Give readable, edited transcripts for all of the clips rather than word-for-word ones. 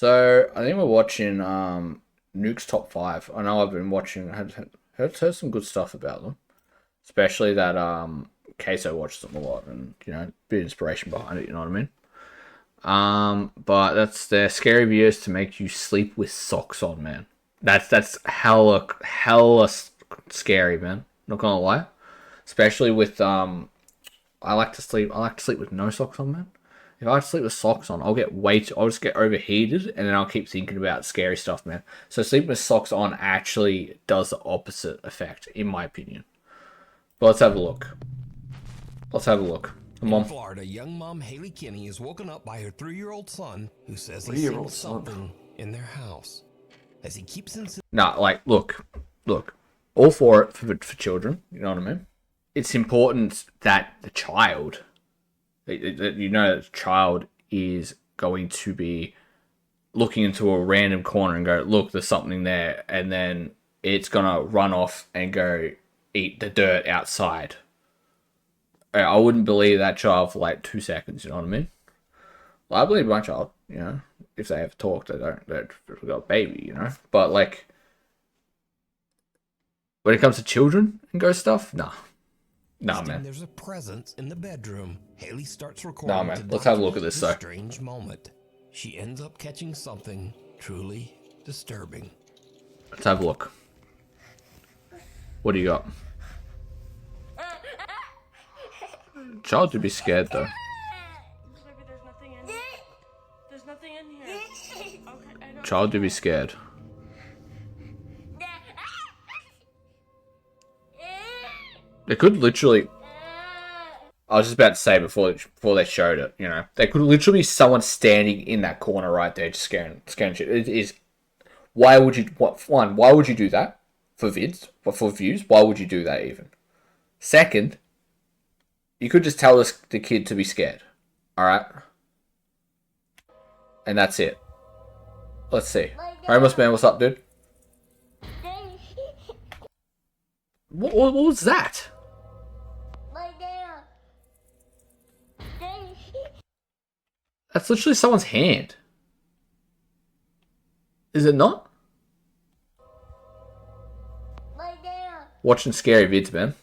So I think we're watching Nukes top five. I know I've been watching. Heard some good stuff about them, especially that Queso watches them a lot, and a bit of inspiration behind it. You know what I mean? But that's their scary videos to make you sleep with socks on, man. That's hella scary, man. Not gonna lie, especially with I like to sleep. I like to sleep with no socks on, man. If I sleep with socks on, I'll just get overheated, and then I'll keep thinking about scary stuff, man. So sleeping with socks on actually does the opposite effect, in my opinion. But let's have a look. Come on. In Florida, young mom Haley Kinney is woken up by her 3-year-old son who says he's seen something in their house. As he keeps insisting. Nah, like, look. All for it for children, you know what I mean? It's important that the child, that the child is going to be looking into a random corner and go, look, there's something there, and then it's gonna run off and go eat the dirt outside. I wouldn't believe that child for like 2 seconds, you know what I mean? Well, I believe my child, if they ever talk, they've got a baby, But like, when it comes to children and ghost stuff, nah, man. There's a presence in the bedroom. Haley starts recording. Nah, man. Let's have a look at this though. Strange moment. She ends up catching something truly disturbing. Let's have a look. What do you got? Child to be scared though. Baby, there's nothing in here. There's nothing in here. Okay, I don't. Child to be scared. They could literally. I was just about to say before they showed it, they could literally be someone standing in that corner right there, just scaring shit. It is. Why would you? Why would you do that for vids? For views? Why would you do that even? Second, you could just tell the kid to be scared. All right, and that's it. Let's see. Homeless man, what's up, dude? What was that? That's literally someone's hand. Is it not? Watching scary vids, man.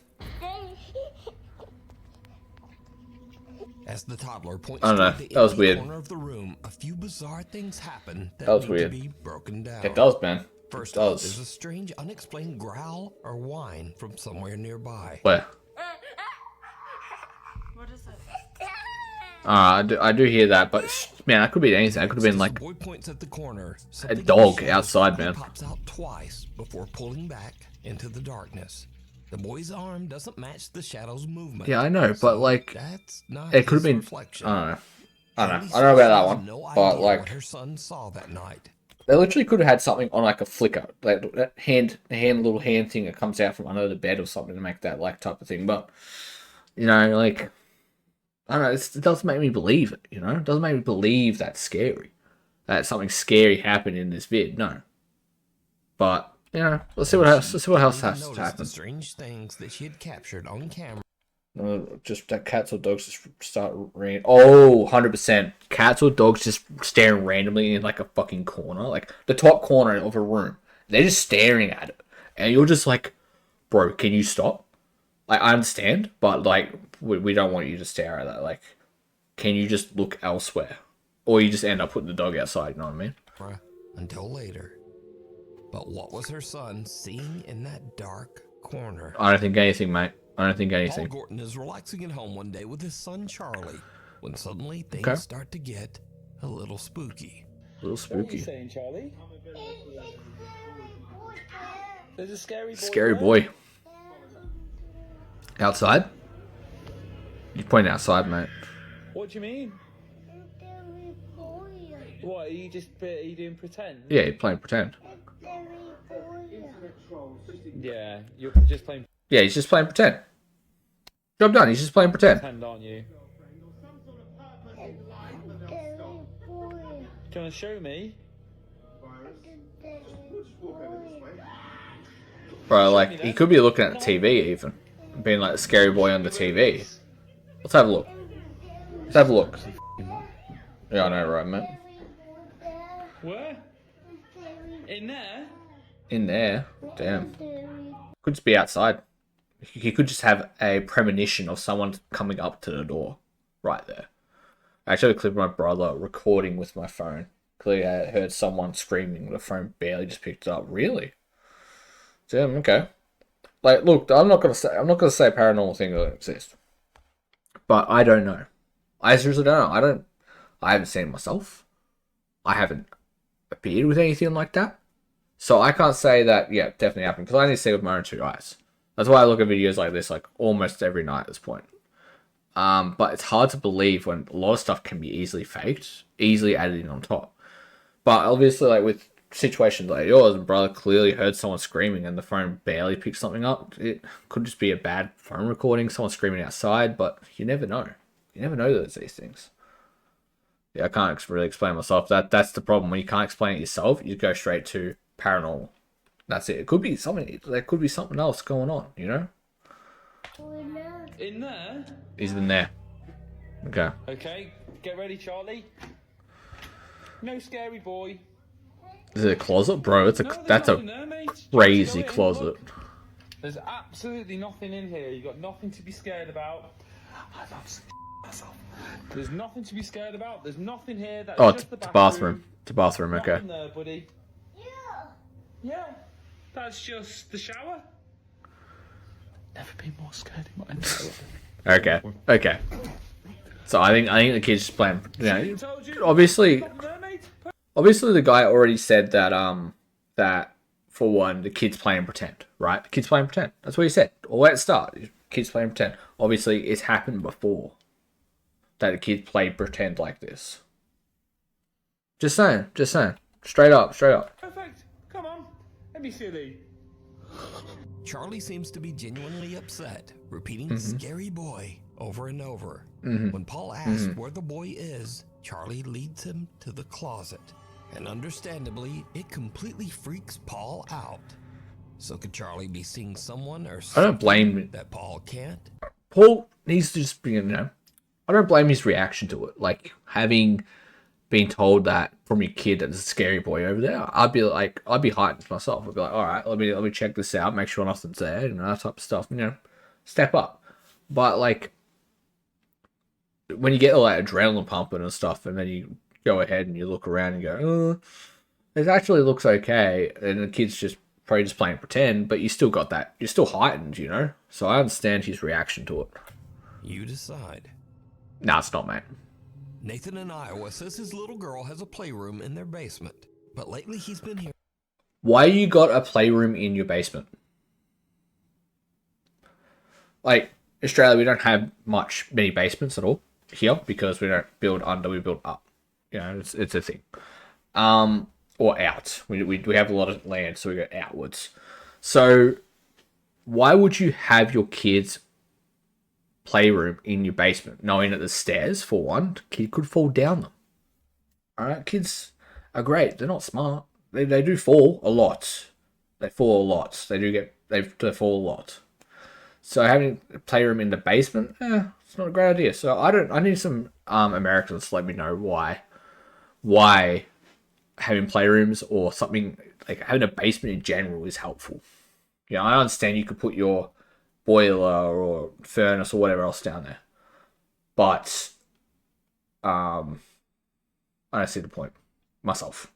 As the toddler points I don't know. to the That was weird. corner of the room, a few bizarre things happen that was need weird. to be broken down. It does, man. First It off, does. there's a strange, unexplained growl or whine from somewhere nearby. Where? What is it? I do hear that, but man, that could be anything. That could have been The like boy points at the corner. a Something dog in the outside, shadows man. pops out twice before pulling back into the darkness. The boy's arm doesn't match the shadow's movement. Yeah, I know, so but like, that's not it could have his been. reflection. I don't know. Haley I don't know about that has one, no but idea like, what her son saw that night. they literally could have had something on like a flicker, like that little hand thing that comes out from under the bed or something to make that like type of thing. But like, I don't know. It doesn't make me believe it. It doesn't make me believe that's scary. That something scary happened in this vid. No. But let's see what else. Let's see what else has to Noticed happen. the strange things that she had captured on camera. Just that cats or dogs just start ran. Oh, 100%. Cats or dogs just staring randomly in like a fucking corner, like the top corner of a room. They're just staring at it, and you're just like, bro, can you stop? Like, I understand, but like, we don't want you to stare at that. Like, can you just look elsewhere, or you just end up putting the dog outside? You know what I mean? Until later. But what was her son seeing in that dark corner? I don't think anything, mate. I don't think Paul anything. Gordon is relaxing at home one day with his son Charlie when suddenly things start to get a little spooky. A little What are you spooky. saying, Charlie? There's a scary boy. Scary there. boy. Outside? You're pointing outside, mate. What do you mean? What are you doing pretend? Yeah, you're playing pretend. Yeah, you're just playing Yeah, he's just playing pretend. Job done. He's just playing pretend. pretend, aren't you? Do you want to show me? Bro, like, he could be looking at the TV even. Being like a scary boy on the TV. Let's have a look. Let's have a look. Yeah, I know, right, mate? Where? In there? In there? Damn. Could just be outside. He could just have a premonition of someone coming up to the door. Right there. I actually clipped my brother recording with my phone. Clearly I heard someone screaming. The phone barely just picked it up. Really? Damn, okay. Like, look, I'm not gonna say paranormal things don't exist. But I don't know. I seriously don't know. I haven't seen it myself. I haven't appeared with anything like that. So I can't say that, yeah, definitely happened. Because I only see it with my own two eyes. That's why I look at videos like this, like, almost every night at this point. But it's hard to believe when a lot of stuff can be easily faked, easily added in on top. But obviously, like, with situations like yours, and brother clearly heard someone screaming and the phone barely picked something up. It could just be a bad phone recording, someone screaming outside, but you never know. You never know those these things. Yeah, I can't really explain myself. That's the problem. When you can't explain it yourself, you go straight to paranormal. That's it. It could be something. There could be something else going on. You know. In there? He's in there. Okay. Okay, get ready, Charlie. No scary boy. Is it a closet, bro? That's a there, mate. crazy Go in, closet. look. There's absolutely nothing in here. You've got nothing to be scared about. I love scaring myself. There's nothing to be scared about. There's nothing here. That's Oh, just the it's a bathroom. bathroom. It's a bathroom. Okay. Nothing there, buddy. Yeah. That's just the shower. Never been more scared in my entire life. Okay. Okay. So I think the kid's just playing. You know, Told you. obviously, Nothing there, mate. obviously the guy already said that that for one the kid's playing pretend, right? The kid's playing pretend. That's what he said. All at the start, kids playing pretend. Obviously, it's happened before that the kids played pretend like this. Just saying. Just saying. Straight up. Straight up. Perfect. Come on. Let me silly. Charlie seems to be genuinely upset, repeating scary boy over and over. When Paul asks where the boy is, Charlie leads him to the closet. And understandably, it completely freaks Paul out. So could Charlie be seeing someone or something I don't blame that Paul can't? Paul needs to just be, you know, I don't blame his reaction to it. Like, having been told that from your kid that there's a scary boy over there, I'd be heightened myself. I'd be like, all right, let me check this out, make sure nothing's there, you know, that type of stuff, you know, step up. But, like, when you get all that adrenaline pumping and stuff, and then you go ahead and you look around and go, it actually looks okay, and the kid's just probably just playing pretend, but you still got that, you're still heightened, you know? So I understand his reaction to it. You decide. Nah, it's not, mate. Nathan in Iowa says his little girl has a playroom in their basement, but lately he's been here. Why you got a playroom in your basement? Like, Australia, we don't have many basements at all here because we don't build under, we build up. You know, it's a thing. Or out. We have a lot of land, so we go outwards. So, why would you have your kids' playroom in your basement, knowing that the stairs, for one, the kid could fall down them? Alright, kids are great. They're not smart. They do fall a lot. They fall a lot. They fall a lot. So having a playroom in the basement, it's not a great idea. So I need some Americans to let me know why having playrooms or something like having a basement in general is helpful. You know, I understand you could put your boiler or furnace or whatever else down there, but I don't see the point myself.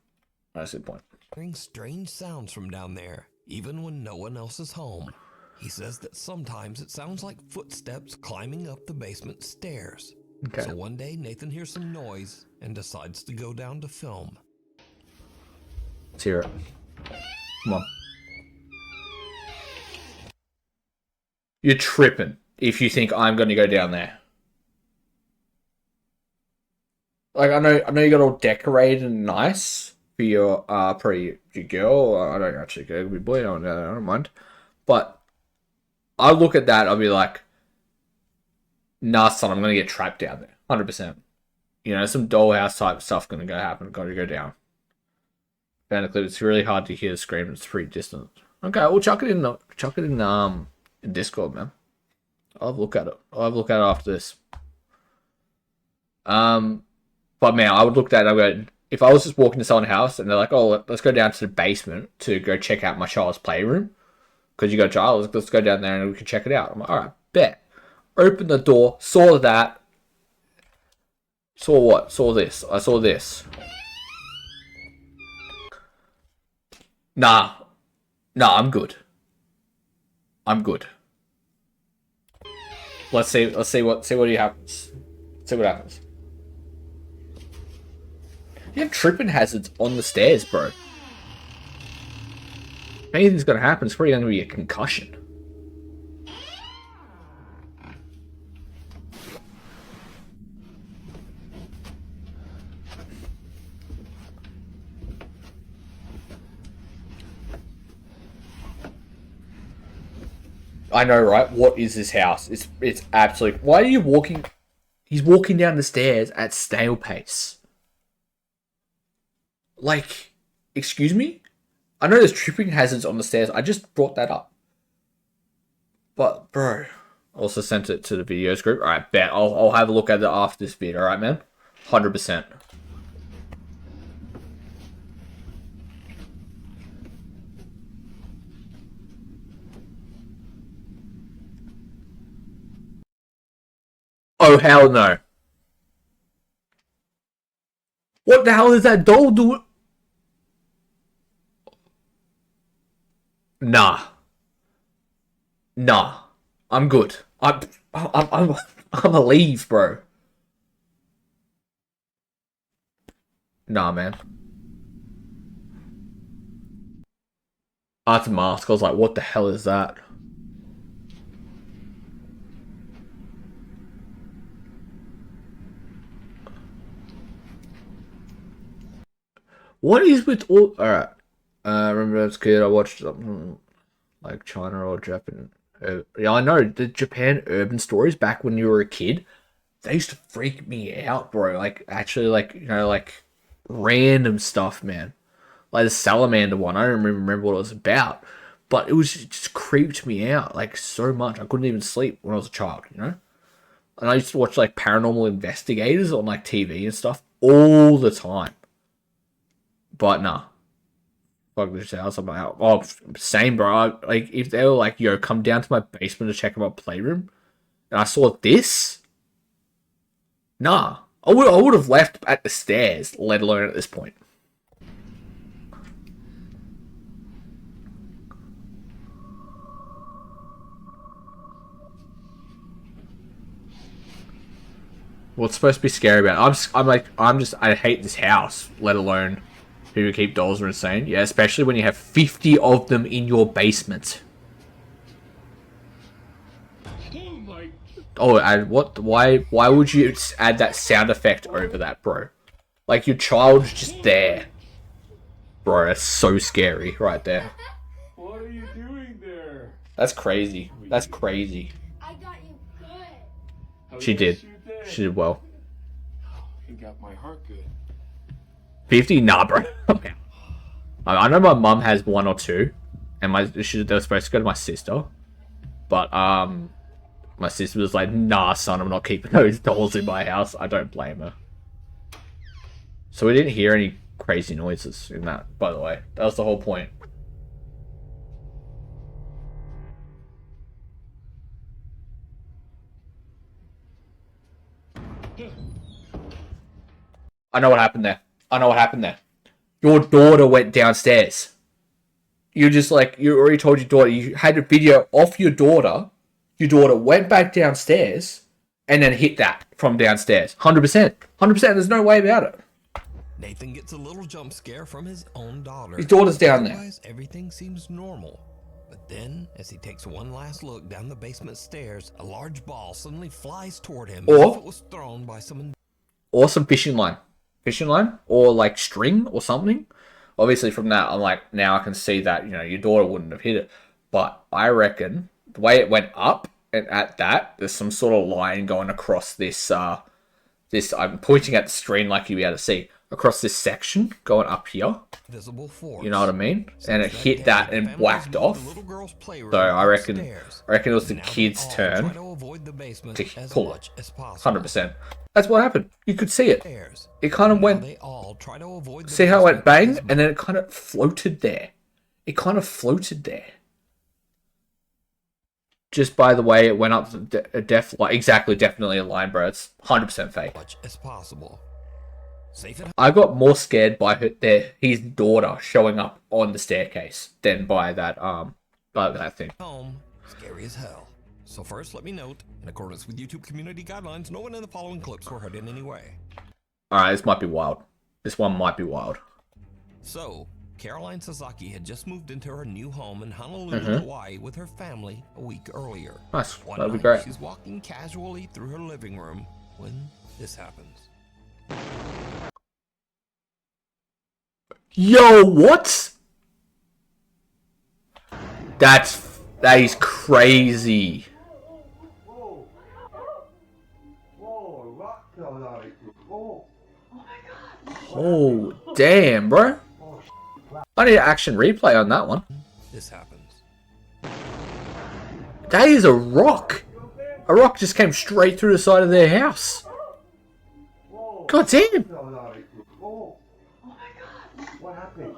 I don't see the point. Hearing strange sounds from down there, even when no one else is home. He says that sometimes it sounds like footsteps climbing up the basement stairs. Okay. So one day Nathan hears some noise and decides to go down to film. Let's hear it. Come on. You're tripping if you think I'm going to go down there. Like, I know you got all decorated and nice for your your girl. I don't actually care. It could be boy. I don't mind. But I look at that. I'll be like, nah, son, I'm going to get trapped down there. 100%. You know, some dollhouse type stuff going to happen. Got to go down. Found a clip. It's really hard to hear the scream. It's pretty distant. Okay, we'll chuck it in Discord, man. I'll have a look at it. after this. But man, I would look at it and go, if I was just walking to someone's house and they're like, oh, let's go down to the basement to go check out my child's playroom, because you got a child, let's go down there and we can check it out. I'm like, all right, bet. Open the door, saw that. Saw what? Saw this. I saw this. Nah, I'm good. I'm good. Let's see what happens. See what happens. You have tripping hazards on the stairs, bro. If anything's gonna happen, it's probably gonna be a concussion. I know, right? What is this house? It's absolutely... Why are you walking... He's walking down the stairs at snail pace. Like, excuse me? I know there's tripping hazards on the stairs. I just brought that up. But, bro... Also sent it to the videos group. Alright, bet. I'll have a look at it after this video. Alright, man? 100%. Oh, hell no. What the hell is that doll doing? Nah. I'm good. I'm a leave, bro. Nah, man. That's a mask. I was like, what the hell is that? What is with all... Alright. I remember as a kid, I watched something like China or Japan. Yeah, I know. The Japan urban stories back when you were a kid, they used to freak me out, bro. Like, actually, like, you know, like, random stuff, man. Like the salamander one. I don't even remember what it was about. But it just creeped me out, like, so much. I couldn't even sleep when I was a child, you know? And I used to watch, like, Paranormal Investigators on, like, TV and stuff all the time. But nah. Fuck this house. I'm like, oh, same, bro. Like, if they were like, yo, come down to my basement to check out my playroom, and I saw this, nah. I would have left at the stairs, let alone at this point. What's supposed to be scary about it? I hate this house, let alone people who keep dolls are insane. Yeah, especially when you have 50 of them in your basement. Oh, and what? Why would you add that sound effect over that, bro? Like, your child's just there. Bro, that's so scary right there. What are you doing there? That's crazy. That's crazy. I got you good. She did. She did well. You got my heart good. 50? Nah, bro. Okay. I know my mum has 1 or 2, and they were supposed to go to my sister, but my sister was like, "Nah, son, I'm not keeping those dolls in my house." I don't blame her. So we didn't hear any crazy noises in that. By the way, that was the whole point. I know what happened there. Your daughter went downstairs. You already told your daughter, you had a video off your daughter. Your daughter went back downstairs and then hit that from downstairs. 100%. 100%. There's no way about it. Nathan gets a little jump scare from his own daughter. His daughter's down there. Otherwise, everything seems normal. But then, as he takes one last look down the basement stairs, a large ball suddenly flies toward him as if it was thrown by someone. Or some fishing line. Or like string or something. Obviously from that, I'm like, now I can see that, you know, your daughter wouldn't have hit it. But I reckon the way it went up, and at that, there's some sort of line going across this, I'm pointing at the screen like you'll be able to see, across this section, going up here. Visible force. You know what I mean? And it hit that and whacked off. So I reckon it was the kid's turn to pull it. 100%. That's what happened. You could see it. Stairs. It kind of Now went. they all try to avoid the See how it went basement bang, and then it kind of floated there. It kind of floated there. Just by the way it went up to exactly, definitely a line, bro. It's 100% fake. much as possible. Safe at I got more scared by his daughter showing up on the staircase than by that thing. home, scary as hell. So first, let me note, in accordance with YouTube community guidelines, no one in the following clips were hurt in any way. Alright, this might be wild. This one might be wild. So, Caroline Sasaki had just moved into her new home in Honolulu, Hawaii with her family a week earlier. Nice. One That'd be night, great. she's walking casually through her living room when this happens. Yo, what? That is crazy. Oh, damn, bro. I need an action replay on that one. This happens. That is a rock. A rock just came straight through the side of their house. God damn. What happened?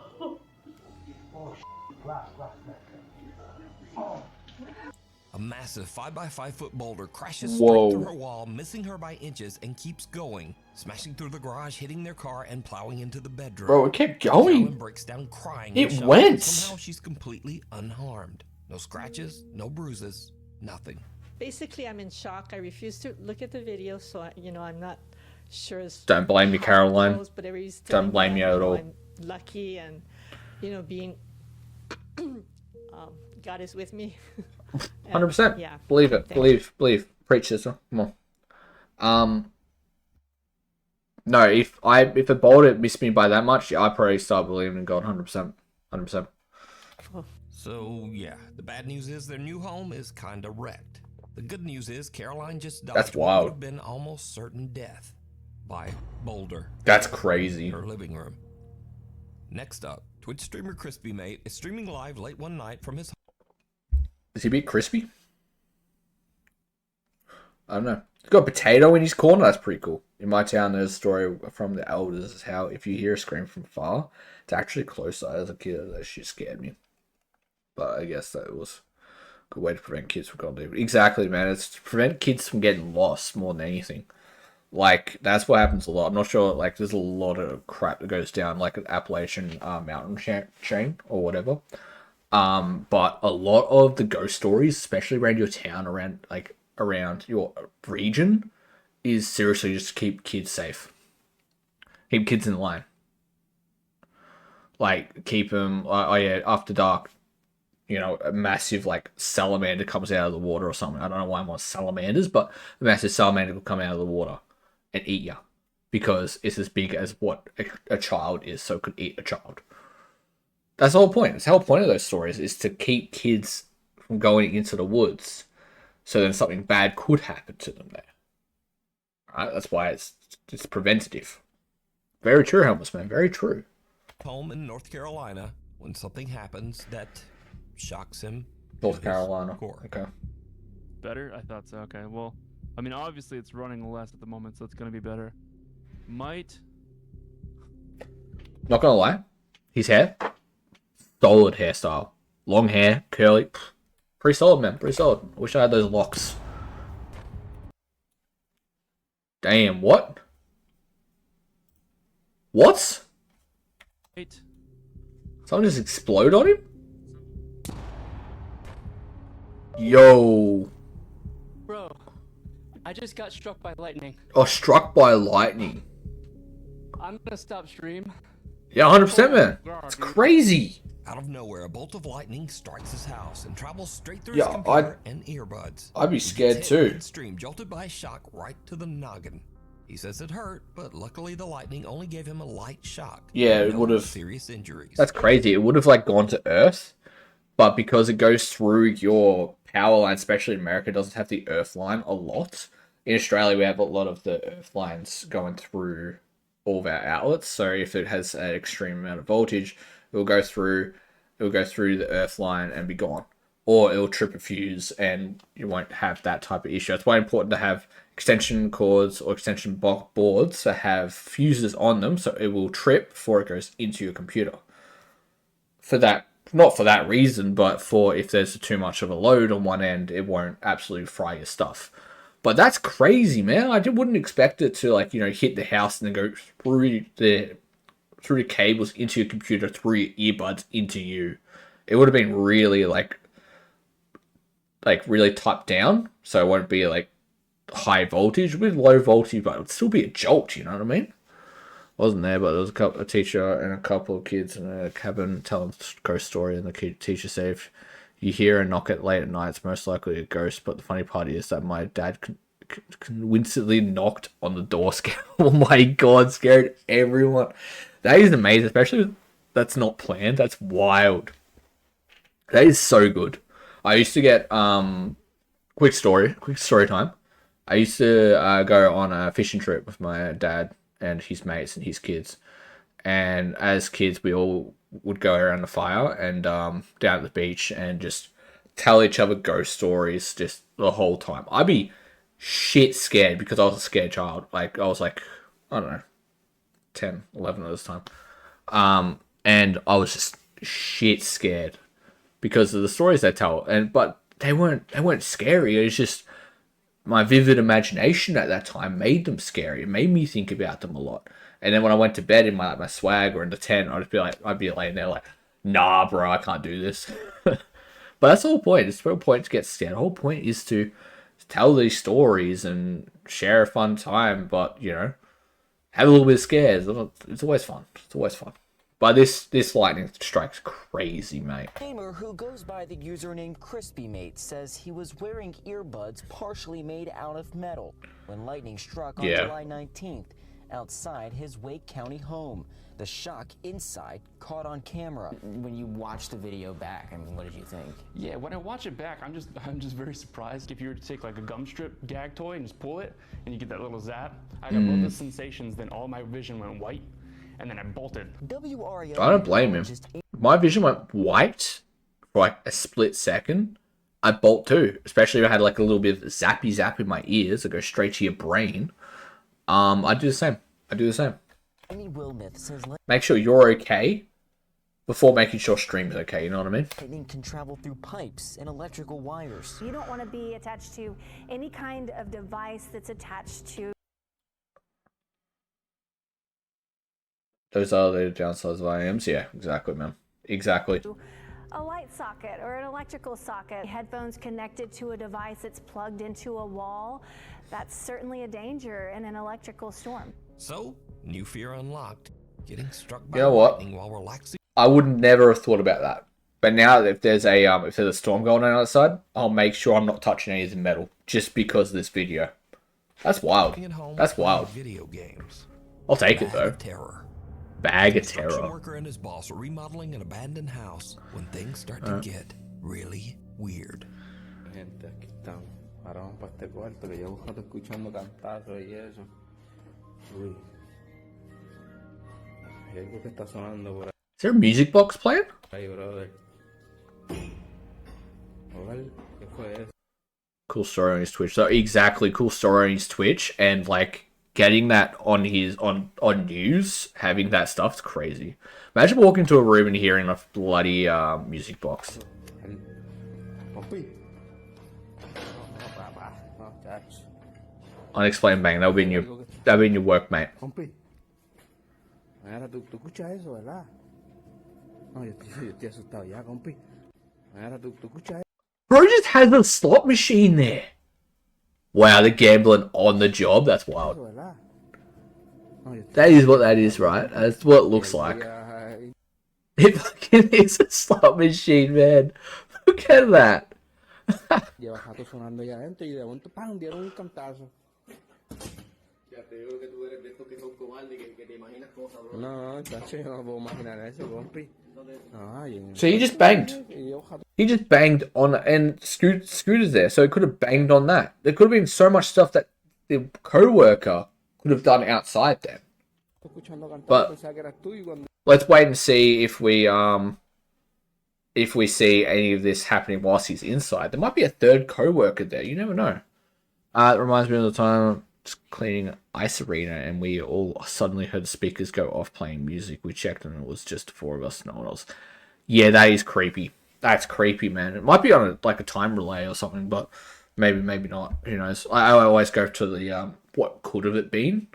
A massive 5x5-foot boulder crashes Whoa. straight through her wall, missing her by inches, and keeps going, smashing through the garage, hitting their car, and plowing into the bedroom. Bro, it kept Caroline going. breaks down crying. It in shock, went. but somehow she's completely unharmed. No scratches, no bruises, nothing. Basically, I'm in shock. I refuse to look at the video, so I'm not sure. Don't blame me, Caroline. But everybody's Don't telling me blame that, you at all. I'm lucky, and being God is with me. 100%. Yeah. Believe it. Thanks. Believe. Preach, sister. Come on. No, if a boulder missed me by that much, I probably start believing in God 100%. 100%. So, yeah, the bad news is their new home is kinda wrecked. The good news is Caroline just died. That's wild. Would have been almost certain death by boulder. That's crazy. Her living room. Next up, Twitch streamer Crispy Mate is streaming live late one night from his Is he a bit crispy? I don't know. He's got a potato in his corner. That's pretty cool. In my town, there's a story from the elders how if you hear a scream from far, it's actually closer. As a kid, that shit scared me. But I guess that was a good way to prevent kids from going to exactly, man. It's to prevent kids from getting lost more than anything. Like, that's what happens a lot. I'm not sure, like, there's a lot of crap that goes down, like an Appalachian mountain chain or whatever. But a lot of the ghost stories, especially around your town, around your region, is seriously just to keep kids safe. Keep kids in line. Like, keep them, after dark, a massive, salamander comes out of the water or something. I don't know why I'm on salamanders, but a massive salamander will come out of the water and eat you. Because it's as big as what a child is, so it could eat a child. That's the whole point. That's the whole point of those stories, is to keep kids from going into the woods, so then something bad could happen to them there. Right? That's why it's preventative. Very true, Helmus, man. Very true. home in North Carolina when something happens that shocks him. North to his Carolina. core. Okay. Better? I thought so. Okay, well, I mean, obviously it's running less at the moment, so it's going to be better. Might... Not gonna lie. His hair, solid hairstyle. Long hair, curly. Pretty solid, man. Pretty solid. I wish I had those locks. Damn, what? What? Wait. Someone just explode on him? Yo. Bro, I just got struck by lightning. Oh, struck by lightning. I'm gonna stop stream. Yeah, 100%, man. It's crazy. Out of nowhere, a bolt of lightning strikes his house and travels straight through Yeah, his computer and earbuds. I'd be He scared gets hit too. midstream, jolted by a shock right to the noggin. He says it hurt, but luckily the lightning only gave him a light shock. Yeah, it No would've- serious injuries. That's crazy. It would have gone to Earth, but because it goes through your power line, especially in America, it doesn't have the Earth line a lot. In Australia, we have a lot of the Earth lines going through all of our outlets. So if it has an extreme amount of voltage, it will go through the Earth line and be gone. or it'll trip a fuse and you won't have that type of issue. It's why important to have extension cords or extension boards that have fuses on them so it will trip before it goes into your computer. For that, not for that reason, but for if there's too much of a load on one end, it won't absolutely fry your stuff. But that's crazy, man. I wouldn't expect it to, like, you know, hit the house and then go through the cables into your computer, through your earbuds into you. It would have been really like really typed down, so it won't be like high voltage, with low voltage, but it would still be a jolt. You know what I mean? Wasn't there, but there was a teacher and a couple of kids in a cabin telling a ghost story, and the teacher said, if you hear a knock at late at night, it's most likely a ghost. But the funny part is that my dad convincingly knocked on the door. Oh my god, scared everyone. That is amazing, especially that's not planned. That's wild. That is so good. I used to get quick story time. I used to go on a fishing trip with my dad and his mates and his kids, and as kids we all would go around the fire and down at the beach and just tell each other ghost stories just the whole time. I'd be shit scared because I was a scared child. Like, I was like, I don't know, 10, 11 at this time. And I was just shit scared because of the stories they tell. But they weren't scary. It was just my vivid imagination at that time made them scary. It made me think about them a lot. And then when I went to bed in my swag or in the tent, I'd be laying there like, nah, bro, I can't do this. But that's the whole point. It's the whole point to get scared. The whole point is to tell these stories and share a fun time, but, you know, have a little bit of scares. It's always fun. It's always fun. But this lightning strike's crazy, mate. A gamer who goes by the username CrispyMate says he was wearing earbuds partially made out of metal when lightning struck on July 19th outside his Wake County home. The shock inside caught on camera. When you watch the video back, I mean, what did you think? Yeah, when I watch it back, I'm just very surprised. If you were to take like a gum strip gag toy and just pull it, and you get that little zap, I got both the sensations, then all my vision went white, and then I bolted. WRAL I don't blame him. My vision went white for like a split second. I'd bolt too, especially if I had like a little bit of zappy zap in my ears that go straight to your brain. I'd do the same. Amy Wilmith says make sure you're okay before making sure stream's okay, you know what I mean? lightning can travel through pipes and electrical wires. You don't want to be attached to any kind of device that's attached to. Those are the downsides of IMs. Yeah, exactly, man. Exactly. A light socket or an electrical socket. Headphones connected to a device that's plugged into a wall. That's certainly a danger in an electrical storm. So, new fear unlocked. Getting struck by You know what? lightning while relaxing. I would never have thought about that. But now if there's a storm going on outside, I'll make sure I'm not touching any of the metal just because of this video. That's wild. That's wild. Video games. I'll take it though. Terror. Bag of Construction terror. worker and his boss are remodeling an abandoned house when things start to get really weird. Gente, aquí estamos. Ahora vamos para este cuarto que llevo rato escuchando cantazos y eso. Uy. Hay algo que está sonando por Is there a music box playing? ahí, brother. Oval, ¿qué fue eso? Cool story on his Twitch. So exactly, cool story on his Twitch, and like getting that on his on news, having that stuff's crazy. Imagine walking into a room and hearing a bloody music box. Papi. No, papá. No, chacho. Unexplained bang. That'll be in your work, mate. Compi. Ahora tú escuchas eso, ¿verdad? No, yo estoy asustado ya, compi. Ahora tú escuchas eso. Bro just has a slot machine there. Wow, they're gambling on the job. That's wild. ¿verdad? No, That is what that is, right? That's what it looks like. It fucking is a slot machine, man. Look at that. Lleva rato sonando allá adentro y de momento ¡pam! Dieron un cantazo. Ya te digo que tú eres de estos que son cobardes y que te imaginas cosas, bro. No, chacho, yo no puedo imaginar eso, compi. So he just banged. He just banged on, and Scooter's there, so he could have banged on that. There could have been so much stuff that the co-worker could have done outside then. But let's wait and see if we if we see any of this happening whilst he's inside. There might be a third co-worker there. You never know. It reminds me of the time just cleaning Ice Arena and we all suddenly heard the speakers go off playing music. We checked and it was just 4 of us, no one else. Yeah, that is creepy. That's creepy, man. It might be on a time relay or something, but maybe not. Who knows? I always go to the what could have it been,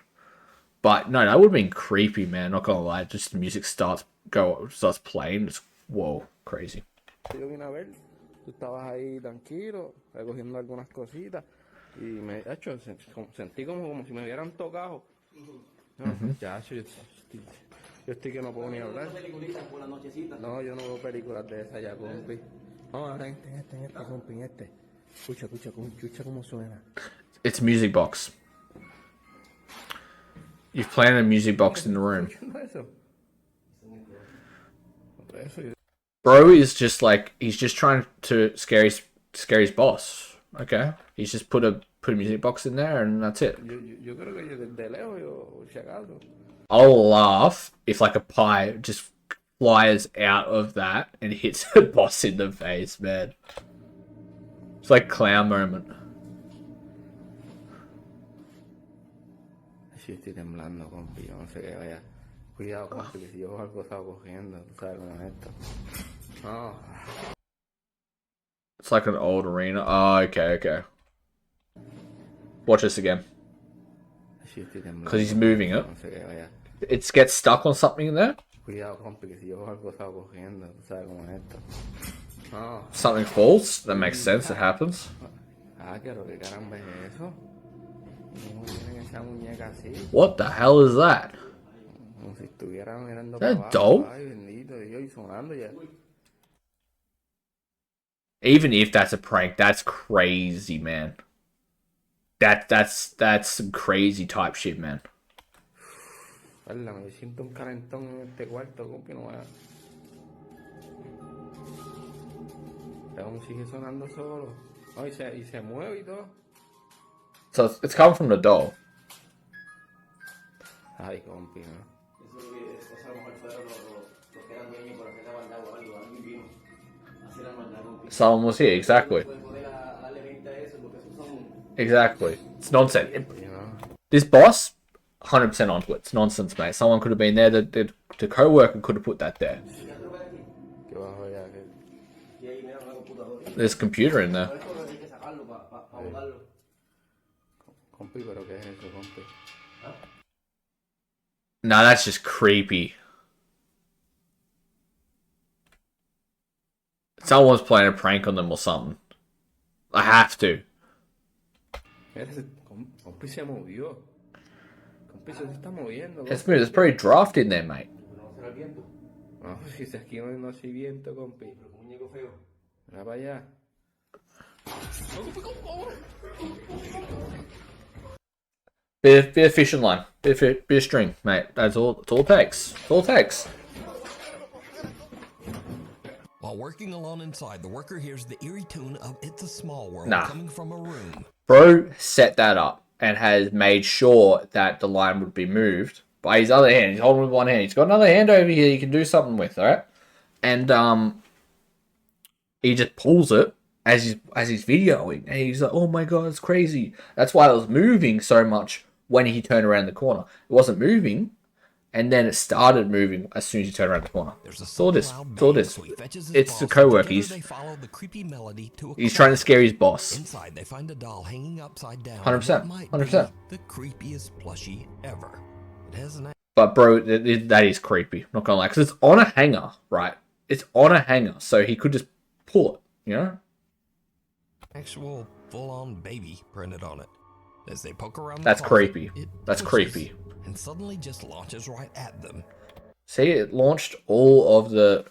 but no, that would have been creepy, man. Not gonna lie, just the music starts playing. It's whoa, crazy. Yo vine a ver, tú estabas ahí tranquilo, recogiendo algunas cositas y me hecho sentí como si me hubieran tocado. No, ya, yo estoy que no puedo ni hablar. No, yo no veo películas de esas ya, compi. No, ahora en este, compi, en este. Escucha cómo suena. It's music box. You've planted a music box in the room. Bro is just like, he's just trying to scare his boss. Okay, he's just put a music box in there and that's it. I'll laugh if like a pie just flies out of that and hits the boss in the face, man. It's like clown moment. Sí, estoy temblando, compi, yo no sé qué vaya. Cuidado, compi, que si yo algo estaba cogiendo, tú sabes cómo es esto. Oh. It's like an old arena. Oh, okay. Watch this again. Because he's moving it. It gets stuck on something in there. Something falls. That makes sense. It happens. What the hell is that? Is that a doll? Even if that's a prank, that's crazy, man. That's some crazy type shit, man. Me siento un calentón en este cuarto, compi, no vaya. Aún sigue sonando solo. Oh, y se mueve y todo. So it's coming from the doll. Ay, compi, ¿no? Someone was here, exactly. Exactly. It's nonsense. This boss, 100% onto it. It's nonsense, mate. Someone could have been there. The co-worker could have put that there. There's a computer in there. Nah, that's just creepy. Someone's playing a prank on them or something. I have to. It's moved. There's probably draft in there, mate. Bit of fishing line. Bit of string, mate. That's all. It's all it takes. It's all it takes. While working alone inside, the worker hears the eerie tune of It's a Small World coming from a room. Bro set that up and has made sure that the line would be moved by his other hand. He's holding with one hand. He's got another hand over here you can do something with, alright? And he just pulls it as he's videoing. And he's like, oh my god, it's crazy. That's why it was moving so much when he turned around the corner. It wasn't moving, and then it started moving as soon as he turned around the corner. It's all this. It's all this. It's the co-worker. He's trying to scare his boss. Inside, they find a doll hanging upside down. 100%. 100%. The creepiest plushie ever. It has an. But bro, that is creepy. Not gonna lie, because it's on a hanger, right? It's on a hanger, so he could just pull it. You know. Actual full-on baby printed on it. As they poke around. That's creepy. That's creepy. And suddenly just launches right at them. See, it launched all of the...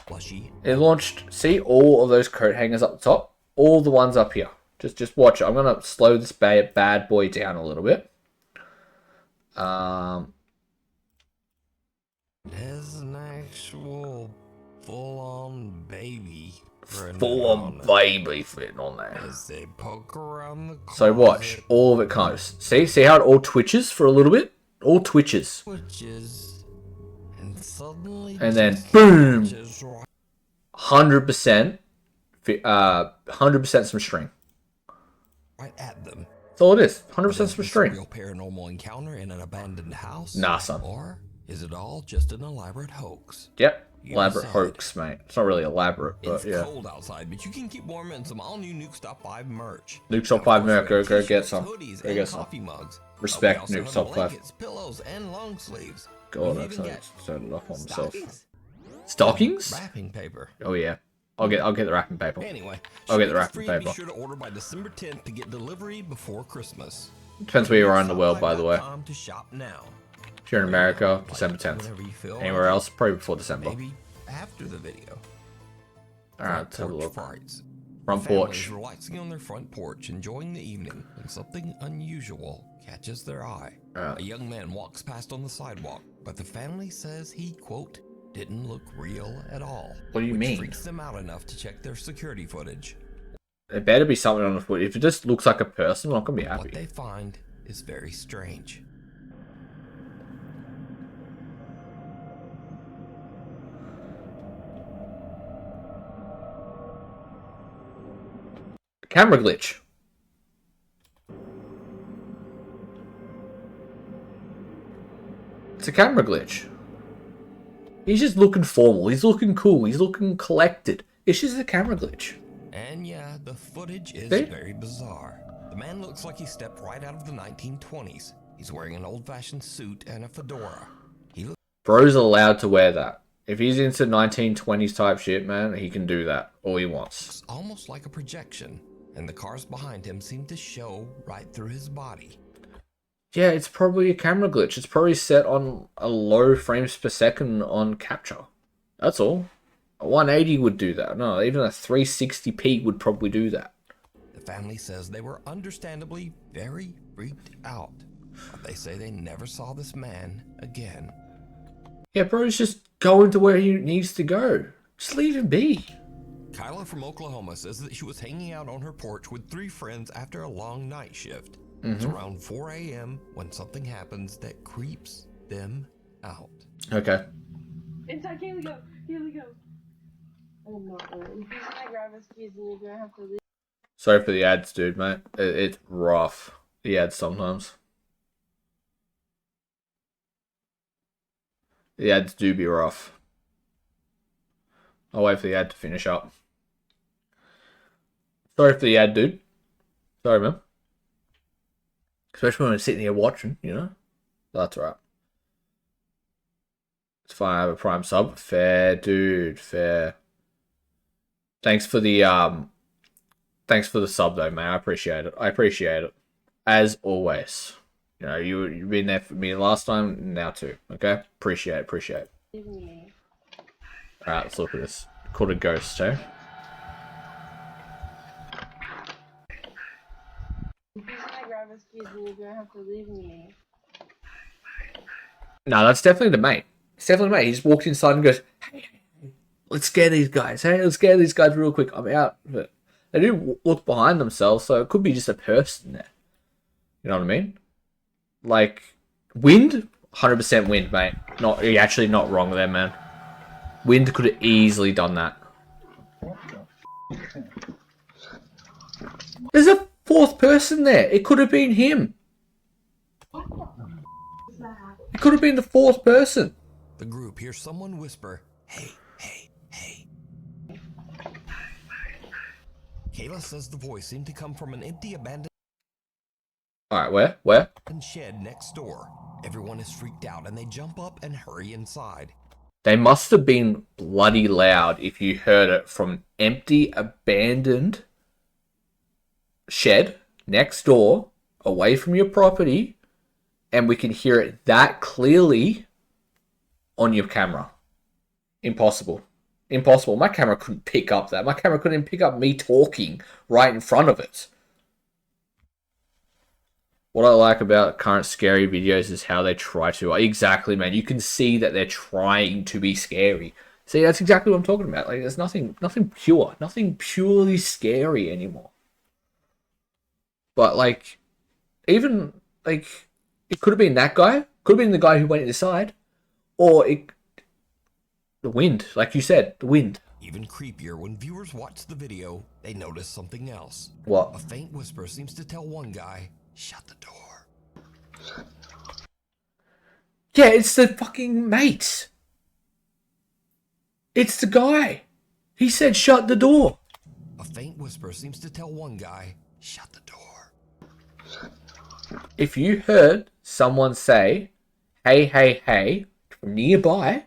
Plushy. It launched, see all of those coat hangers up the top? All the ones up here. Just watch it. I'm going to slow this bad boy down a little bit. It has an actual full-on baby. Full-on baby fitting on there. As they poke around the closet. So watch, all of it goes. See how it all twitches for a little bit? All twitches. Twitches. And suddenly and then just boom, launches 100%, 100% some string. right at them. That's all it is. But 100% is some this a string. real paranormal encounter in an abandoned house? Nah, son. Or is it all just an elaborate hoax? Yep. You Elaborate decide. hoax, mate. It's not really elaborate, but It's yeah. cold outside, but you can keep warm in some all-new Nukes Top 5 merch. Nukes Top And of 5 course, merch. we have Go get t-shirts, some. hoodies, Go and get some. coffee mugs. Respect We also Nukes have Top 5. blankets, pillows, and long sleeves. God, We've that's even how got it's started off on myself. stockings. Stockings? Wrapping paper. Oh yeah. I'll get the wrapping paper. Anyway, I'll get the shipping is wrapping free. paper. Be sure to order by December 10th to get delivery before Christmas. Depends where you are in the world, by the way. Nukes.com to shop now. If you're in America, December 10th. Whenever you feel Anywhere like else, probably before December. Maybe after the video. Alright, let's have a Porch look. farts. Front Families porch. relaxing on their front porch, enjoying the evening, when something unusual catches their eye. A young man walks past on the sidewalk, but the family says he, quote, didn't look real at all. What do you which mean? freaks them out enough to check their security footage. There better be something on the foot. If it just looks like a person, I'm not gonna be What happy. they find is very strange. Camera glitch. It's a camera glitch. He's just looking formal. He's looking cool. He's looking collected. It's just a camera glitch. And yeah, the footage is See? very bizarre. The man looks like he stepped right out of the 1920s. He's wearing an old-fashioned suit and a fedora. He looks Bro's allowed to wear that. If he's into 1920s type shit, man, he can do that all he wants. almost like a projection, and the cars behind him seem to show right through his body. Yeah, it's probably a camera glitch. It's probably set on a low frames per second on capture. That's all. A 180 would do that. No, even a 360p would probably do that. The family says they were understandably very freaked out, but they say they never saw this man again. Yeah, bro's just going to where he needs to go. Just leave him be. Kyla from Oklahoma says that she was hanging out on her porch with 3 friends after a long night shift. Mm-hmm. It's around 4 a.m. when something happens that creeps them out. Okay. Inside, here we go. Here we go. I'm not going. He's gonna grab his keys and you're gonna have to leave. Sorry for the ads, dude, mate. It's rough. The ads sometimes. The ads do be rough. I'll wait for the ad to finish up. Sorry for the ad, dude. Sorry, man. Especially when I'm sitting here watching, you know? That's right. It's fine, I have a Prime sub. Fair, dude. Fair. Thanks for the sub though, man. I appreciate it. I appreciate it. As always. You know, you've been there for me last time, now too. Okay? Appreciate it. Alright, let's look at this. Called a ghost, eh? He's gonna grab his keys and you're gonna have to leave me. No, that's definitely the mate. It's definitely the mate. He just walked inside and goes, hey, let's scare these guys. Hey, let's scare these guys real quick. I'm out. But they do look behind themselves, so it could be just a person there. You know what I mean? Like, wind? 100% wind, mate. You're actually not wrong there, man. Wind could have easily done that. There's a 4th person there. It could have been him. It could have been the 4th person. The group hears someone whisper, hey, hey, hey. Kayla says the voice seemed to come from an empty abandoned Alright, where? shed next door. Everyone is freaked out and they jump up and hurry inside. They must have been bloody loud if you heard it from an empty, abandoned shed next door, away from your property, and we can hear it that clearly on your camera. Impossible. Impossible. My camera couldn't pick up that. My camera couldn't pick up me talking right in front of it. What I like about current scary videos is how they try to... Exactly, man. You can see that they're trying to be scary. See, that's exactly what I'm talking about. Like, there's nothing pure. Nothing purely scary anymore. But, like, even, like, it could have been that guy. Could have been the guy who went inside. Or The wind, like you said, the wind. Even creepier, when viewers watch the video, they notice something else. What? A faint whisper seems to tell one guy, shut the door. Yeah, it's the fucking mate. It's the guy. He said shut the door. A faint whisper seems to tell one guy, shut the door. If you heard someone say, hey, hey, hey, from nearby,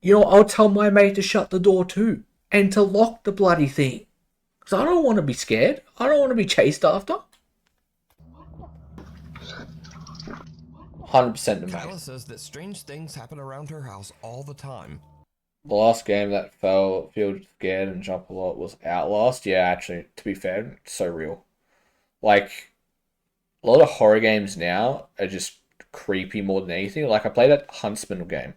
you know, I'll tell my mate to shut the door too. And to lock the bloody thing. Because I don't want to be scared. I don't want to be chased after. 100% to me. Kyla says that strange things happen around her house all the time. The last game that felt scared and jump a lot was Outlast. Yeah, actually, to be fair, it's so real. Like, a lot of horror games now are just creepy more than anything. Like, I played that Huntsman game.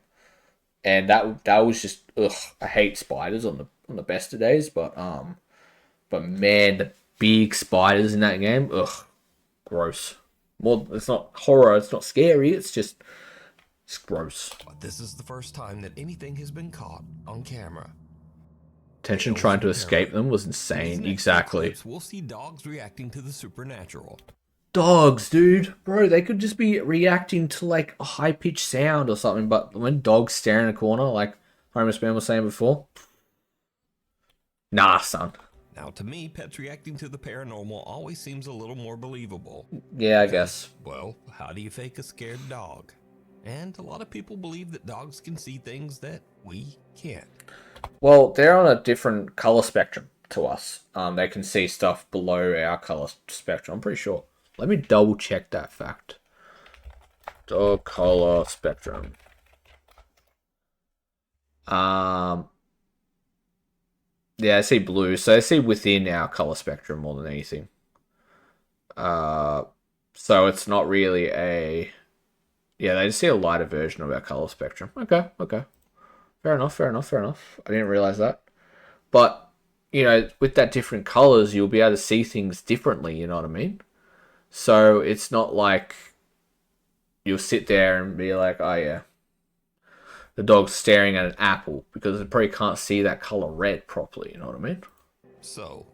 And that was just, ugh, I hate spiders on the best of days, but man, the big spiders in that game, ugh, gross. More, it's not horror, it's not scary, it's gross. But this is the first time that anything has been caught on camera. Tension trying to escape them was insane, exactly. We'll see dogs reacting to the supernatural. Dogs, dude. Bro, they could just be reacting to, like, a high-pitched sound or something, but when dogs stare in a corner, like Homeless Man was saying before, nah, son. Now, to me, pets reacting to the paranormal always seems a little more believable. Yeah, I guess. Well, how do you fake a scared dog? And a lot of people believe that dogs can see things that we can't. Well, they're on a different color spectrum to us. They can see stuff below our color spectrum, I'm pretty sure. Let me double check that fact. Dog color spectrum. Yeah, I see blue, so I see within our color spectrum more than anything. So it's not really a... Yeah, they just see a lighter version of our color spectrum. Okay. Fair enough. I didn't realize that. But, you know, with that different colors, you'll be able to see things differently, you know what I mean? So it's not like you'll sit there and be like, oh yeah, the dog's staring at an apple, because it probably can't see that color red properly, you know what I mean? So,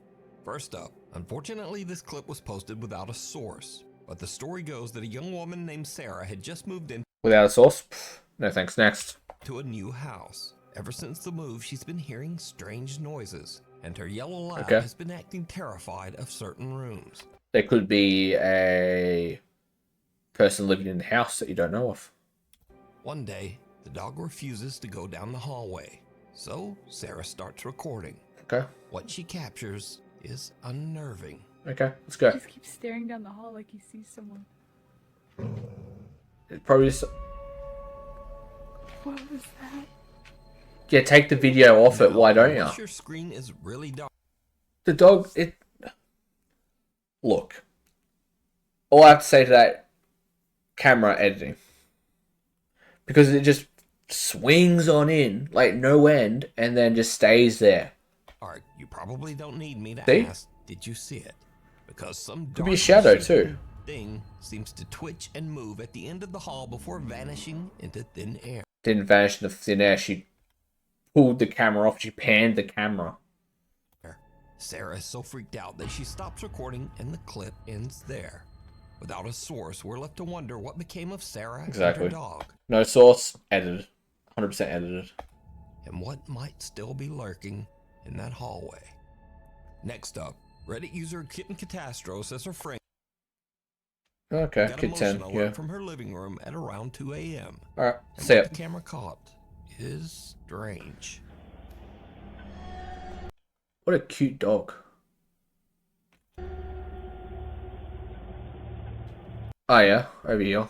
first up, unfortunately this clip was posted without a source, but the story goes that a young woman named Sarah had just moved in Without a source? Pff, no thanks, next. To a new house. Ever since the move, she's been hearing strange noises, and her yellow lab has been acting terrified of certain rooms. There could be a person living in the house that you don't know of. One day, the dog refuses to go down the hallway, so Sarah starts recording. Okay. What she captures is unnerving. Okay, let's go. He just keeps staring down the hall like he sees someone. It probably is... What was that? Yeah, take the video off it. Why don't you? Your screen is really dark. The dog, it... Look. All I have to say to that, camera editing. Because it just swings on in, like no end, and then just stays there. Art, you probably don't need me to See? ask, did you see it? Because some Could be a shadow too. thing seems to twitch and move at the end of the hall before vanishing into thin air. Didn't vanish into thin air. She pulled the camera off. She panned the camera. Sarah is so freaked out that she stops recording and the clip ends there. Without a source, we're left to wonder what became of Sarah and her dog. No source. Edited. 100% edited. And what might still be lurking in that hallway. Next up, Reddit user Kitten Catastro says her friend Okay, got Kid 10, emotional yeah. from her living room at around 2 a.m. Alright, And see what it. the camera caught is strange. What a cute dog. Oh yeah, over here.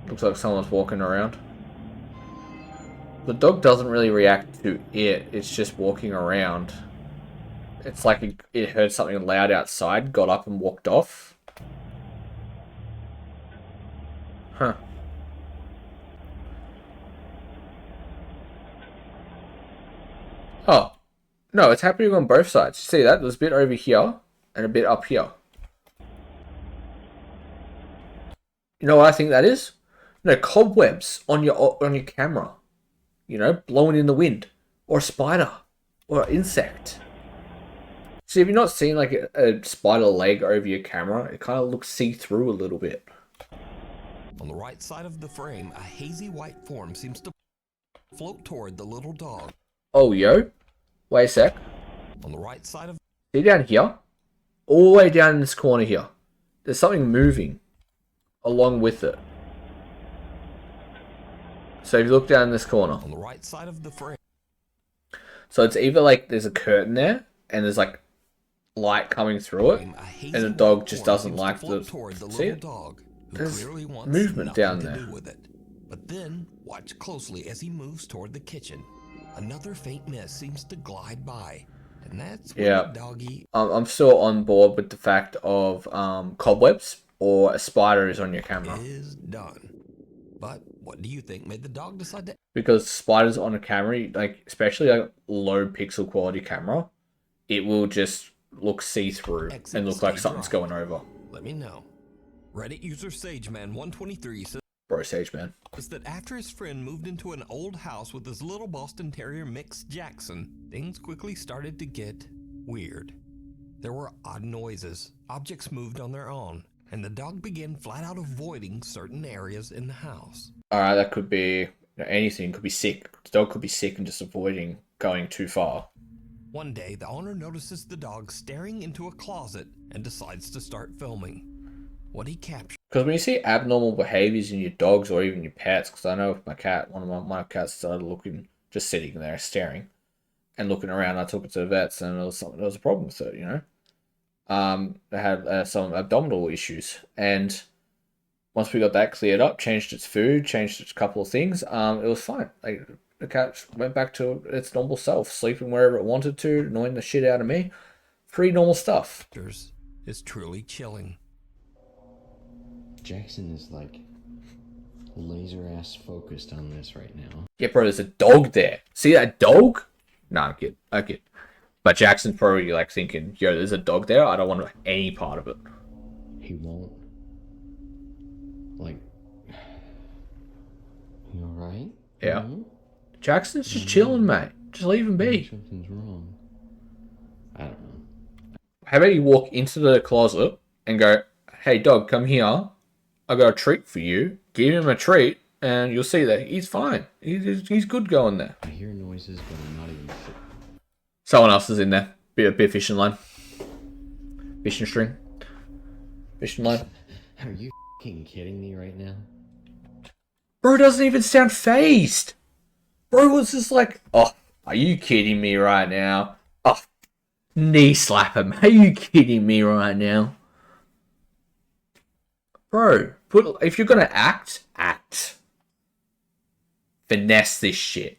Looks like someone's walking around. The dog doesn't really react to it, it's just walking around. It's like it heard something loud outside, got up and walked off. Huh. Oh. No, it's happening on both sides. See that? There's a bit over here and a bit up here. You know what I think that is? No, cobwebs on your camera. You know, blowing in the wind. Or a spider. Or an insect. See, have you not seen like a spider leg over your camera? It kind of looks see-through a little bit. On the right side of the frame, a hazy white form seems to float toward the little dog. Oh, yo. Wait a sec. On the right side of... See down here? All the way down in this corner here. There's something moving along with it. So if you look down in this corner. On the right side of the frame. So it's either like there's a curtain there and there's like light coming through it and the dog just doesn't like the... See it? There's movement down there. But then, watch closely as he moves toward the kitchen. Another faint mist seems to glide by. And that's when the doggy... I'm still on board with the fact of cobwebs or a spider is on your camera. Is done. But what do you think made the dog decide to... Because spiders on a camera, like especially like low pixel quality camera, it will just look see-through and look like something's going over. Let me know. Reddit user SageMan123 says... Bro, SageMan. ...that after his friend moved into an old house with his little Boston Terrier mix Jackson, things quickly started to get weird. There were odd noises, objects moved on their own, and the dog began flat out avoiding certain areas in the house. Alright, that could be anything. Could be sick. The dog could be sick and just avoiding going too far. One day, the owner notices the dog staring into a closet and decides to start filming. What he captured... Because when you see abnormal behaviors in your dogs or even your pets, because I know with my cat, one of my cats started looking, just sitting there staring and looking around. I took it to the vets and there was a problem with it, you know. They had some abdominal issues, and once we got that cleared up, changed its food, changed its couple of things, it was fine. Like the cat went back to its normal self, sleeping wherever it wanted to, annoying the shit out of me. Pretty normal stuff. Is truly chilling. Jackson is like laser ass focused on this right now. Yeah, bro, there's a dog there. See that dog? Nah, I kid. But Jackson's probably like thinking, yo, there's a dog there. I don't want any part of it. He won't. Like, you alright? Yeah. Mm-hmm. Jackson's just chilling, mate. Just leave him be. Something's wrong. I don't know. How about you walk into the closet and go, hey, dog, come here. I got a treat for you. Give him a treat, and you'll see that he's fine. He's good going there. I hear noises, but I'm not even sure. Someone else is in there. Bit of fishing line. Fishing string. Fishing line. Are you f***ing kidding me right now? Bro doesn't even sound phased. Bro was just like, oh, are you kidding me right now? Oh, knee slap him. Are you kidding me right now? Bro, if you're gonna act. Finesse this shit.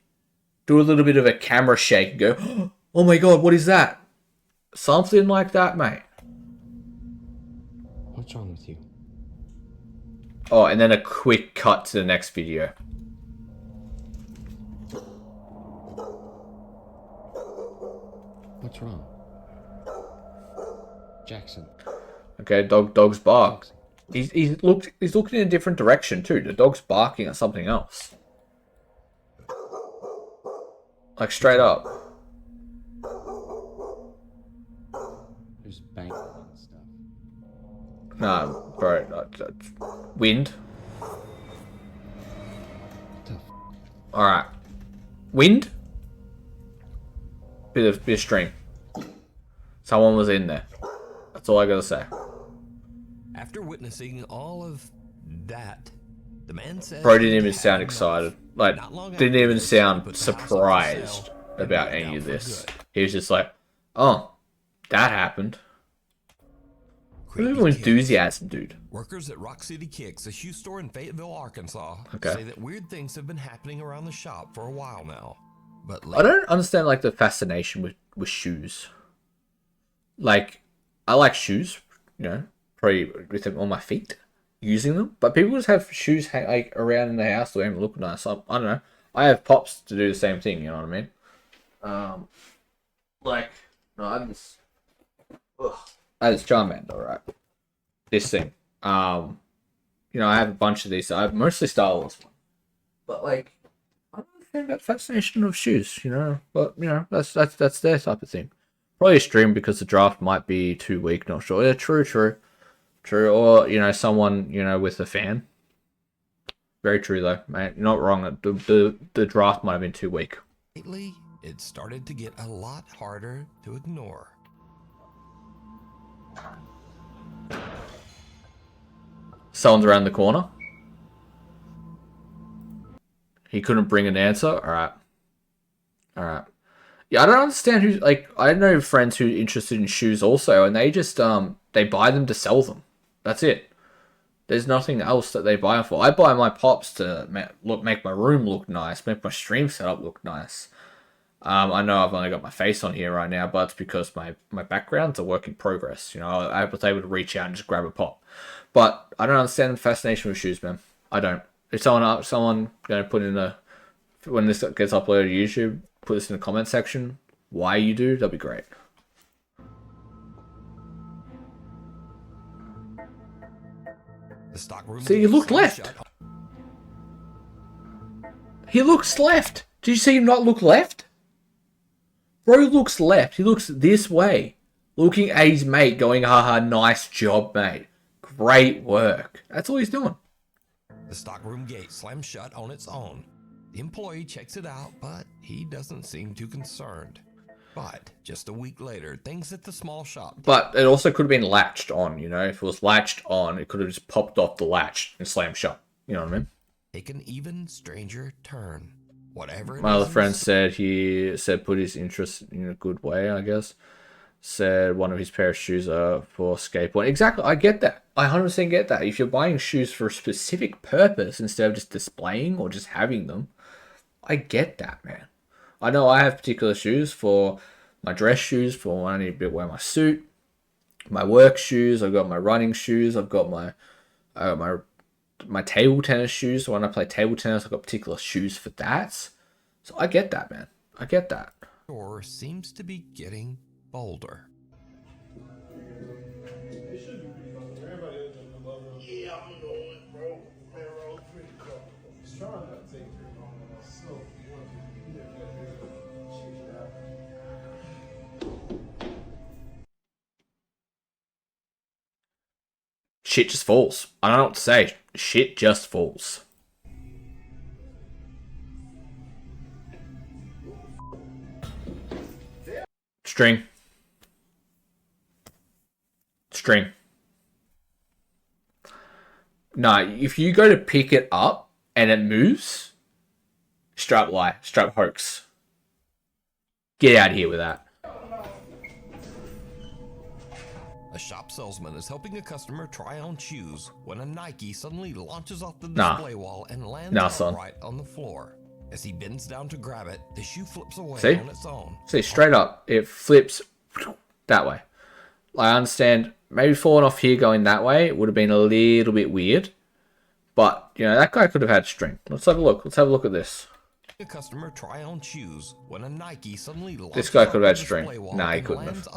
Do a little bit of a camera shake and go, oh my god, what is that? Something like that, mate. What's wrong with you? Oh, and then a quick cut to the next video. What's wrong? Jackson. Okay, dog's bark. He's looking in a different direction too. The dog's barking at something else. Like straight up. There's banging and stuff. Nah, bro. Wind. Alright. Wind. Bit of stream. Someone was in there. That's all I gotta say. After witnessing all of that, the man said... Bro didn't even sound excited. Like, didn't even sound surprised about any of this. He was just like, oh, that happened. A little enthusiasm, dude. Workers at Rock City Kicks, a shoe store in Fayetteville, Arkansas, Okay. say that weird things have been happening around the shop for a while now. But I don't understand like the fascination with shoes. Like, I like shoes, you know, probably with them on my feet, using them. But people just have shoes like around in the house that don't even look nice. I don't know. I have pops to do the same thing. You know what I mean? Like, no, I just Charmander, right? This thing. you know, I have a bunch of these. I have mostly Star Wars, but like, I don't understand that fascination of shoes, you know. But you know, that's their type of thing. Probably stream because the draft might be too weak. Not sure. Yeah, true. Or you know, someone you know with a fan. Very true though, mate. You're not wrong. The draft might have been too weak. Lately, it started to get a lot harder to ignore. Someone's around the corner. He couldn't bring an answer. All right. Yeah, I don't understand who. Like, I know friends who are interested in shoes also, and they just they buy them to sell them. That's it. There's nothing else that they buy them for. I buy my pops to make my room look nice, make my stream setup look nice. I know I've only got my face on here right now, but it's because my background's a work in progress. You know, I was able to reach out and just grab a pop. But I don't understand the fascination with shoes, man. I don't. If someone going to put in when this gets uploaded to YouTube, put this in the comment section. Why you do? That'd be great. The stockroom. See, he looked left. He looks left. Did you see him not look left? Bro looks left. He looks this way. Looking at his mate going, haha, nice job, mate. Great work. That's all he's doing. The stockroom gate slams shut on its own. The employee checks it out, but he doesn't seem too concerned. But just a week later, things at the small shop. But it also could have been latched on, you know? If it was latched on, it could have just popped off the latch and slammed shut. You know what I mean? Take an even stranger turn. Whatever it My other is, friend said put his interest in a good way, I guess. Said one of his pair of shoes are for skateboarding. Exactly, I get that. I 100% get that. If you're buying shoes for a specific purpose instead of just displaying or just having them, I get that, man. I know I have particular shoes for my dress shoes, for when I need to wear my suit, my work shoes. I've got my running shoes. I've got my table tennis shoes. So when I play table tennis, I've got particular shoes for that. So I get that, man. I get that. Or seems to be getting bolder. Yeah, I'm going, bro. Man, roll pretty cool. It's trying not to take too long on my snow. Shit just falls. I don't know what to say. Shit just falls. String. No, if you go to pick it up and it moves, strap lie, strap hoax. Get out of here with that. A shop salesman is helping a customer try on shoes when a Nike suddenly launches off the display wall and lands upright on the floor. As he bends down to grab it, the shoe flips away on its own. See, straight up, it flips that way. I understand, maybe falling off here going that way would have been a little bit weird. But, you know, that guy could have had string. Let's have a look. Let's have a look at this. A customer try on shoes when a Nike suddenly this guy could have had string. Nah, he couldn't have.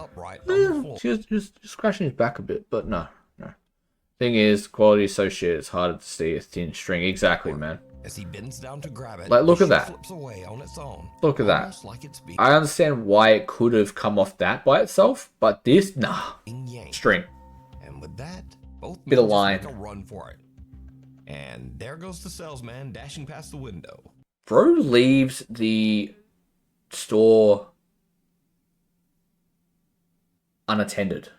Just scratching his back a bit, but no. Thing is, quality is so shit, it's harder to see a thin string. Exactly, man. As he bends down to grab it, like, look at that. Flips away on its own, look at that. Like I understand why it could have come off that by itself, but this, nah. String. And with that, both bit of line. make a run for it. And there goes the salesman dashing past the window. Bro leaves the store unattended.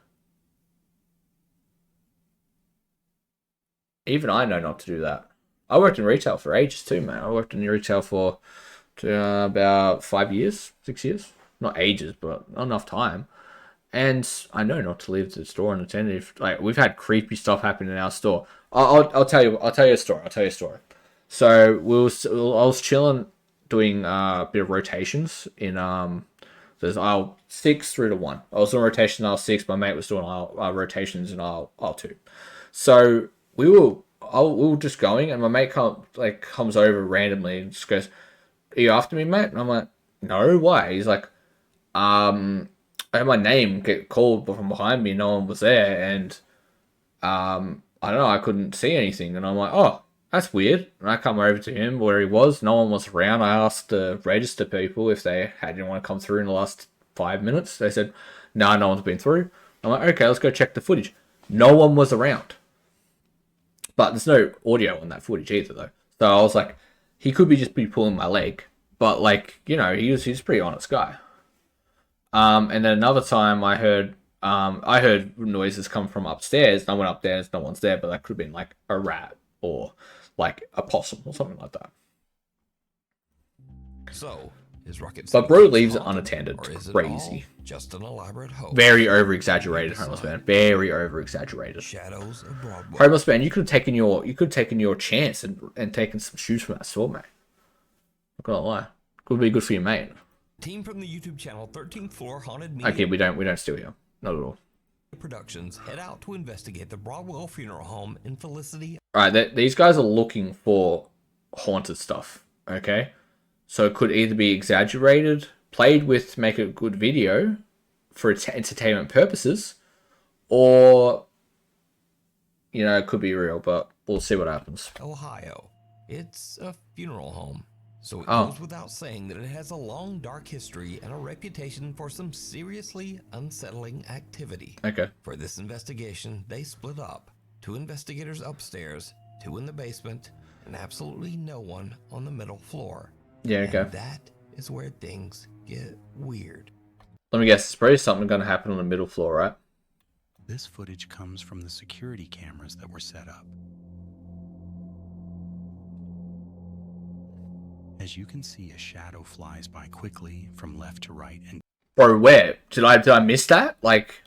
Even I know not to do that. I worked in retail for ages too, man. I worked in retail for about 5 years, 6 years. Not ages, but not enough time. And I know not to leave the store unattended. Like, we've had creepy stuff happen in our store. I'll tell you a story. So I was chilling, doing a bit of rotations in there's aisle 6 through to 1. I was doing rotation in aisle 6. My mate was doing rotations in aisle 2. So we were just going, and my mate comes over randomly and just goes, "Are you after me, mate?" And I'm like, "No, why?" He's like, I had my name get called from behind me. No one was there, and I I don't know, I couldn't see anything. And I'm like, oh, that's weird. And I come over to him where he was. No one was around. I asked the register people if they had anyone come through in the last 5 minutes. They said, no, no one's been through. I'm like, okay, let's go check the footage. No one was around. But there's no audio on that footage either, though. So I was like, he could be just be pulling my leg. But, like, you know, he's a pretty honest guy. And then another time I heard noises come from upstairs. And I went upstairs, no one's there. But that could have been, like, a rat or, like, a possum or something like that. So, is Rocket But bro leaves it unattended. or is it Crazy. all just an elaborate hoax? Very over-exaggerated, homeless man. Very over-exaggerated. Shadows of Broadway. Homeless man, you could have taken your chance and taken some shoes from that store, mate. Not gonna lie. Could be good for your mate. Team from the YouTube channel 13th Floor Haunted Media Okay, we don't steal here. Not at all. Productions head out to investigate the Broadwell funeral home in Felicity. Alright, these guys are looking for haunted stuff, okay? So it could either be exaggerated, played with to make a good video for entertainment purposes, or, you know, it could be real, but we'll see what happens. Ohio. It's a funeral home, so it goes without saying that it has a long, dark history and a reputation for some seriously unsettling activity. Okay. For this investigation, they split up. 2 investigators upstairs, 2 in the basement, and absolutely no one on the middle floor. Yeah, okay. And that is where things get weird. Let me guess, there's probably something going to happen on the middle floor, right? This footage comes from the security cameras that were set up. As you can see, a shadow flies by quickly from left to right and... Bro, where? Did I miss that? Like...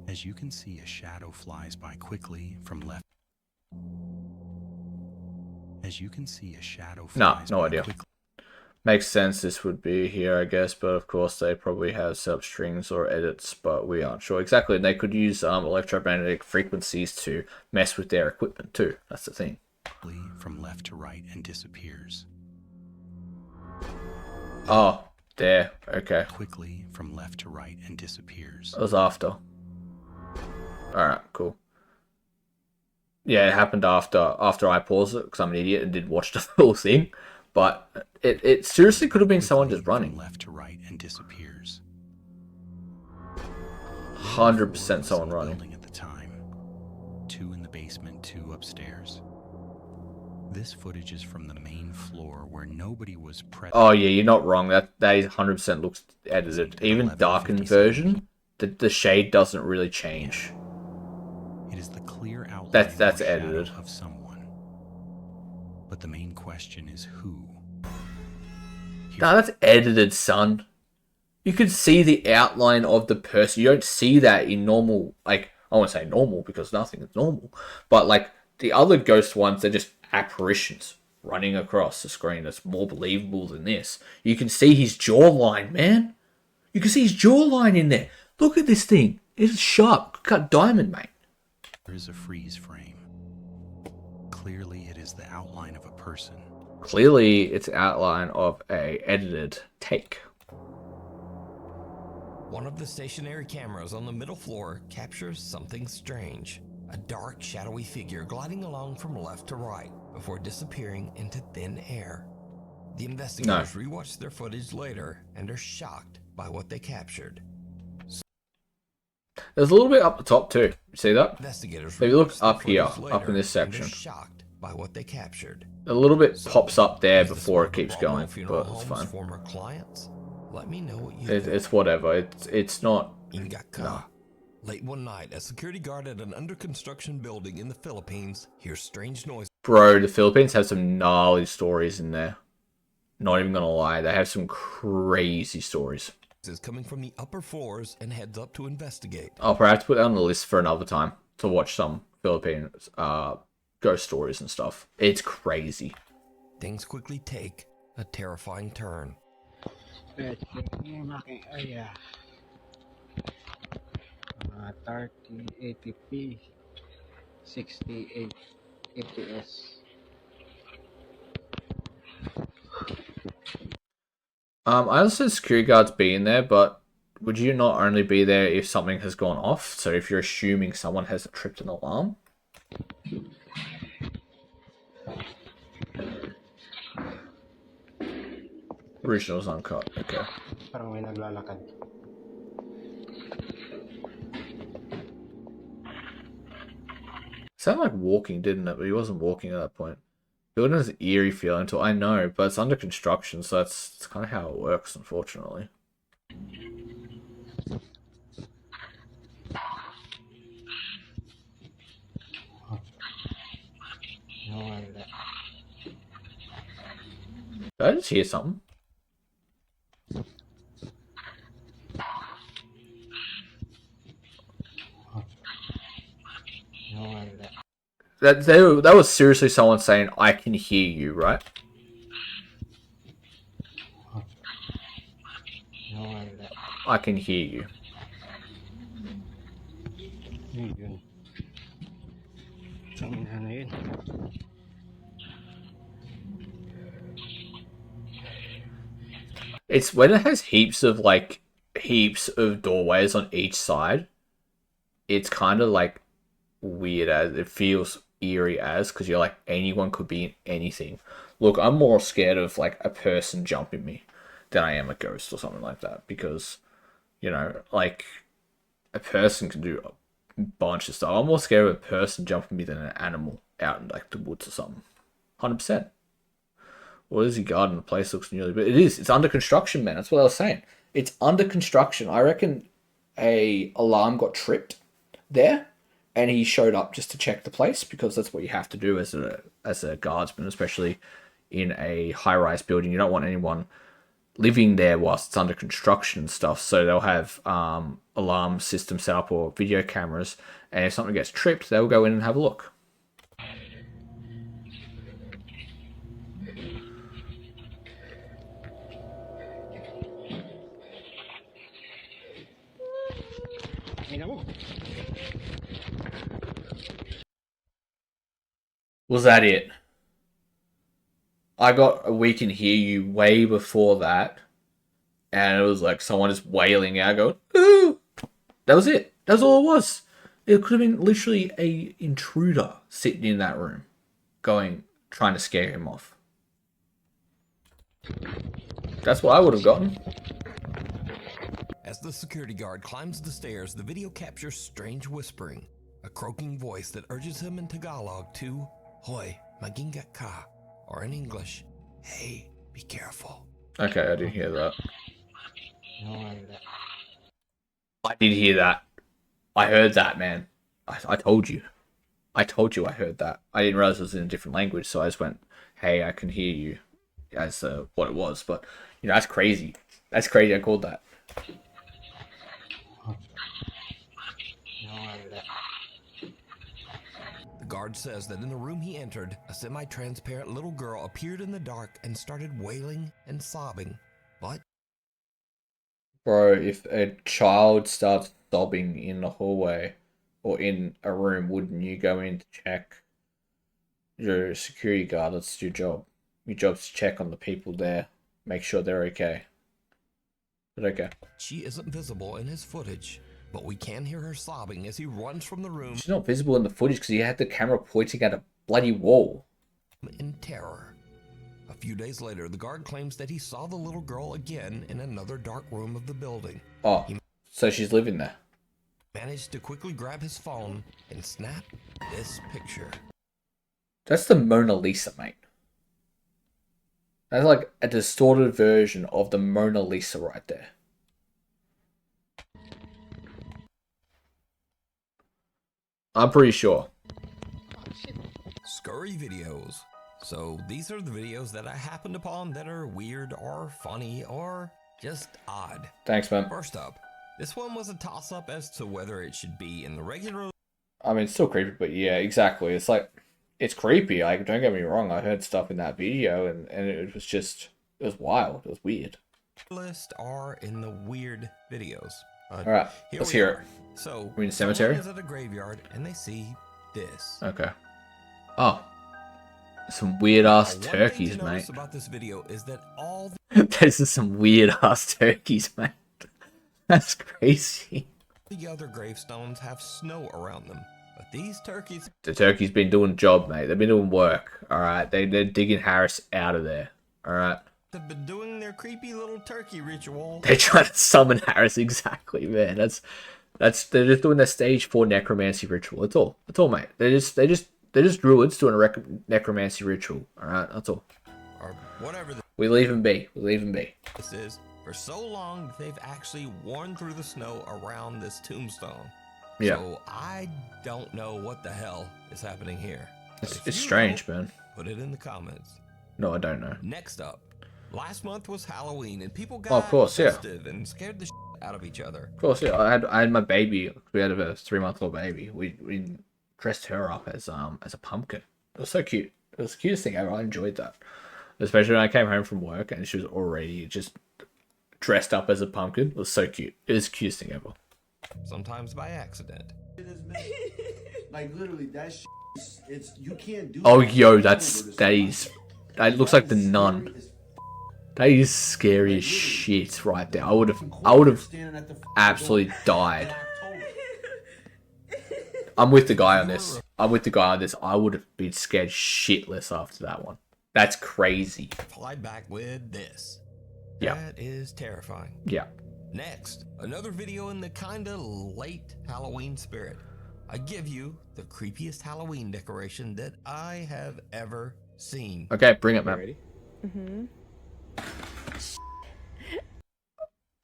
As you can see, a shadow flies by quickly from left... As you can see, a shadow flies no by idea. quickly... Makes sense this would be here, I guess, but of course they probably have set up strings or edits, but we aren't sure exactly. They could use electromagnetic frequencies to mess with their equipment too. That's the thing. From left to right and disappears. Oh, there. Okay. Quickly from left to right and disappears. That was after. Alright, cool. Yeah, it happened after I paused it because I'm an idiot and did watch the full thing. But it seriously could have been someone just running. Left to right and disappears. 100% someone running. At the time. 2 in the basement, 2 upstairs. This footage is from the main floor where nobody was present. Oh yeah, you're not wrong. That is 100% looks edited. Even darkened version, the shade doesn't really change. It is the clear outline that's edited. Of someone. But the main question is who? No, that's edited, son. You can see the outline of the person. You don't see that in normal, like, I won't say normal because nothing is normal, but like the other ghost ones, they're just apparitions running across the screen. That's more believable than this. You can see his jawline, man. You can see his jawline in there. Look at this thing. It's sharp. Cut diamond, mate. There is a freeze frame. Clearly, it is the outline of a person. Clearly, it's outline of a edited take. One of the stationary cameras on the middle floor captures something strange. A dark, shadowy figure gliding along from left to right before disappearing into thin air. The investigators rewatch their footage later and are shocked by what they captured. There's a little bit up the top too. You see that? Investigators if you look up here, up in this section, shocked by what they captured. A little bit pops up there before it keeps going, but it's fine. Former clients? Let me know what you think. It's whatever. It's not. No. Late one night, a security guard at an under-construction building in the Philippines hears strange noise. Bro, the Philippines have some gnarly stories in there. Not even gonna lie, they have some crazy stories. Is coming from the upper floors and heads up to investigate. I'll perhaps put that on the list for another time to watch some Philippine ghost stories and stuff. It's crazy. Things quickly take a terrifying turn. 3080p 68 fps. I understand security guards being there, but would you not only be there if something has gone off? So if you're assuming someone has tripped an alarm? Original's uncut, okay. Parang may naglalakad. Sounded like walking, didn't it? But he wasn't walking at that point. Building has an eerie feeling until I know, but it's under construction, so that's kind of how it works, unfortunately. Did I just hear something? That was seriously someone saying, "I can hear you," right? I can hear you. It's when it has heaps of doorways on each side. It's kind of like weird as it feels eerie as because you're like anyone could be in anything. Look, I'm more scared of like a person jumping me than I am a ghost or something like that because, you know, like a person can do a bunch of stuff. I'm more scared of a person jumping me than an animal out in like the woods or something. 100%. Well, there's your garden. The place looks nearly, but it's under construction, man. That's what I was saying. It's under construction. I reckon a alarm got tripped there, and he showed up just to check the place because that's what you have to do as a guardsman, especially in a high-rise building. You don't want anyone living there whilst it's under construction and stuff. So they'll have alarm system set up or video cameras, and if something gets tripped, they'll go in and have a look. Was that it? I got a We Can Hear You way before that, and it was like someone just wailing out, going, "Ooh!" That was it. That's all it was. It could have been literally a intruder sitting in that room, trying to scare him off. That's what I would have gotten. As the security guard climbs the stairs, the video captures strange whispering, a croaking voice that urges him in Tagalog to "Hoy, magingat ka," or in English, "Hey, be careful." Okay, I didn't hear that. I did hear that. I heard that, man. I told you. I told you I heard that. I didn't realize it was in a different language, so I just went, "Hey, I can hear you," as what it was. But, you know, that's crazy. That's crazy I called that. The guard says that in the room he entered, a semi-transparent little girl appeared in the dark and started wailing and sobbing. But bro, if a child starts sobbing in the hallway or in a room, wouldn't you go in to check? You're a security guard, that's your job. Your job's to check on the people there, make sure they're okay. But okay. She isn't visible in his footage, but we can hear her sobbing as he runs from the room. She's not visible in the footage because he had the camera pointing at a bloody wall. In terror. A few days later, the guard claims that he saw the little girl again in another dark room of the building. Oh, so she's living there. Managed to quickly grab his phone and snap this picture. That's the Mona Lisa, mate. That's like a distorted version of the Mona Lisa right there. I'm pretty sure. Scurry videos. So these are the videos that I happened upon that are weird or funny or just odd. Thanks, man. First up, this one was a toss-up as to whether it should be in the regular... I mean, it's still creepy, but yeah, exactly. It's like, it's creepy. Like, don't get me wrong. I heard stuff in that video, and it was just, it was wild. It was weird. List are in the weird videos. All right, let's hear it. So, we're in the cemetery. Someone is at a graveyard, and they see this. Okay. Oh, some weird ass turkeys, mate. About this video is that all those are some weird ass turkeys, mate. That's crazy. The other gravestones have snow around them, but these turkeys... The turkey's been doing a job, mate. They've been doing work, alright? They're digging Harris out of there, alright? have been doing their creepy little turkey ritual. They're trying to summon Harris, exactly, man. They're just doing their stage 4 necromancy ritual. That's all. That's all, mate. They're just druids doing a necromancy ritual, alright? That's all. Or whatever we leave them be. We leave them be. This is for so long that they've actually worn through the snow around this tombstone. Yeah. So I don't know what the hell is happening here. It's strange, man. Put it in the comments. No, I don't know. Next up, last month was Halloween and people got of course, yeah. festive and scared the out of each other. Of course, yeah. I had my baby. We had a 3-month-old baby. We dressed her up as a pumpkin. It was so cute. It was the cutest thing ever. I enjoyed that. Especially when I came home from work and she was already just dressed up as a pumpkin. It was so cute. It was the cutest thing ever. Sometimes by accident. Like literally, that shit, it's you can't do. Oh, yo, that looks like the nun. That is scary as shit right there. I would have absolutely died. I'm with the guy on this. I would have been scared shitless after that one. That's crazy. Fly back with this. Yeah. That is terrifying. Yeah. Next, another video in the kinda late Halloween spirit. I give you the creepiest Halloween decoration that I have ever seen. Okay, bring it, man. Ready? Mm-hmm.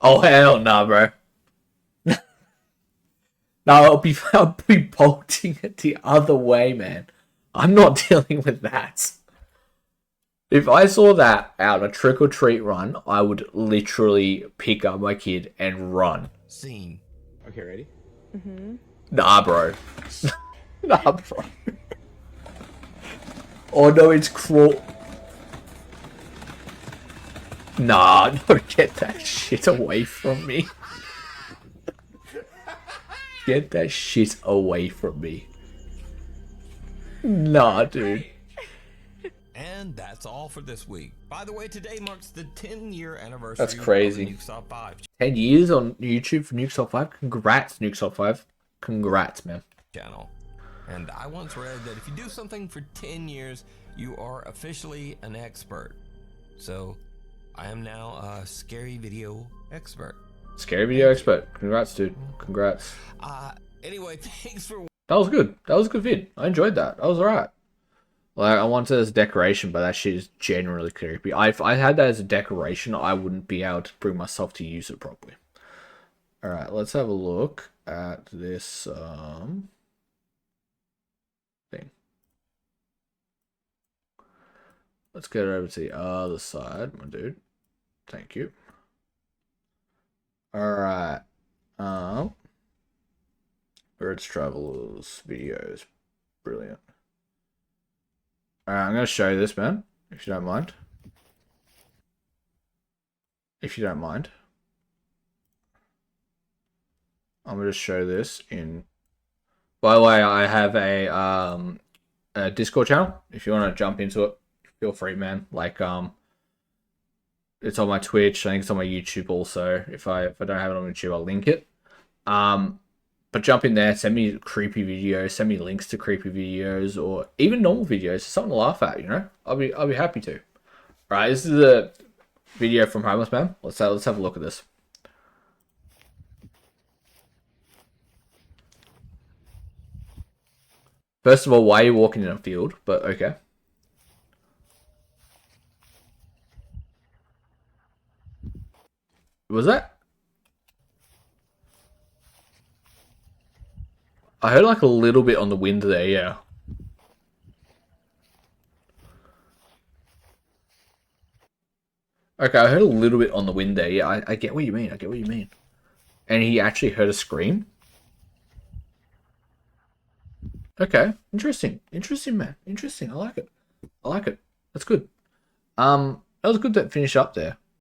Oh hell no, bro. No, I'll be bolting it the other way, man. I'm not dealing with that. If I saw that out a trick-or-treat run, I would literally pick up my kid and run. Scene. Okay, ready? Mm-hmm. Nah, bro. Nah, bro. Oh no, it's crawl. Nah, no, get that shit away from me. Get that shit away from me. Nah, dude. And that's all for this week. By the way, today marks the 10-year anniversary. That's crazy. Of Nukes Top 5 10 years on YouTube for Nukes Top 5. Congrats, Nukes Top 5. Congrats, man. channel. And I once read that if you do something for 10 years, you are officially an expert. So I am now a scary video expert. Scary video expert. Congrats, dude. Congrats. Anyway, thanks for... That was good. That was a good vid. I enjoyed that. That was alright. Like, I wanted it as a decoration, but that shit is generally creepy. If I had that as a decoration, I wouldn't be able to bring myself to use it properly. Alright, let's have a look at this thing. Let's get it over to the other side, my dude. Thank you. Alright. Birds Travelers videos. Brilliant. Alright, I'm going to show you this, man. If you don't mind. If you don't mind. I'm going to show this in... By the way, I have a Discord channel. If you want to jump into it, feel free, man. Like, it's on my Twitch. I think it's on my YouTube also. If I don't have it on YouTube, I'll link it. But jump in there, send me creepy videos, send me links to creepy videos, or even normal videos, something to laugh at, you know? I'll be happy to. Alright, this is a video from Homeless Man. Let's have a look at this. First of all, why are you walking in a field? But okay. Was that? I heard like a little bit on the wind there, yeah. Okay, I heard a little bit on the wind there. Yeah, I get what you mean. I get what you mean. And he actually heard a scream? Okay, interesting. Interesting, man. Interesting. I like it. I like it. That's good. That was good to finish up there.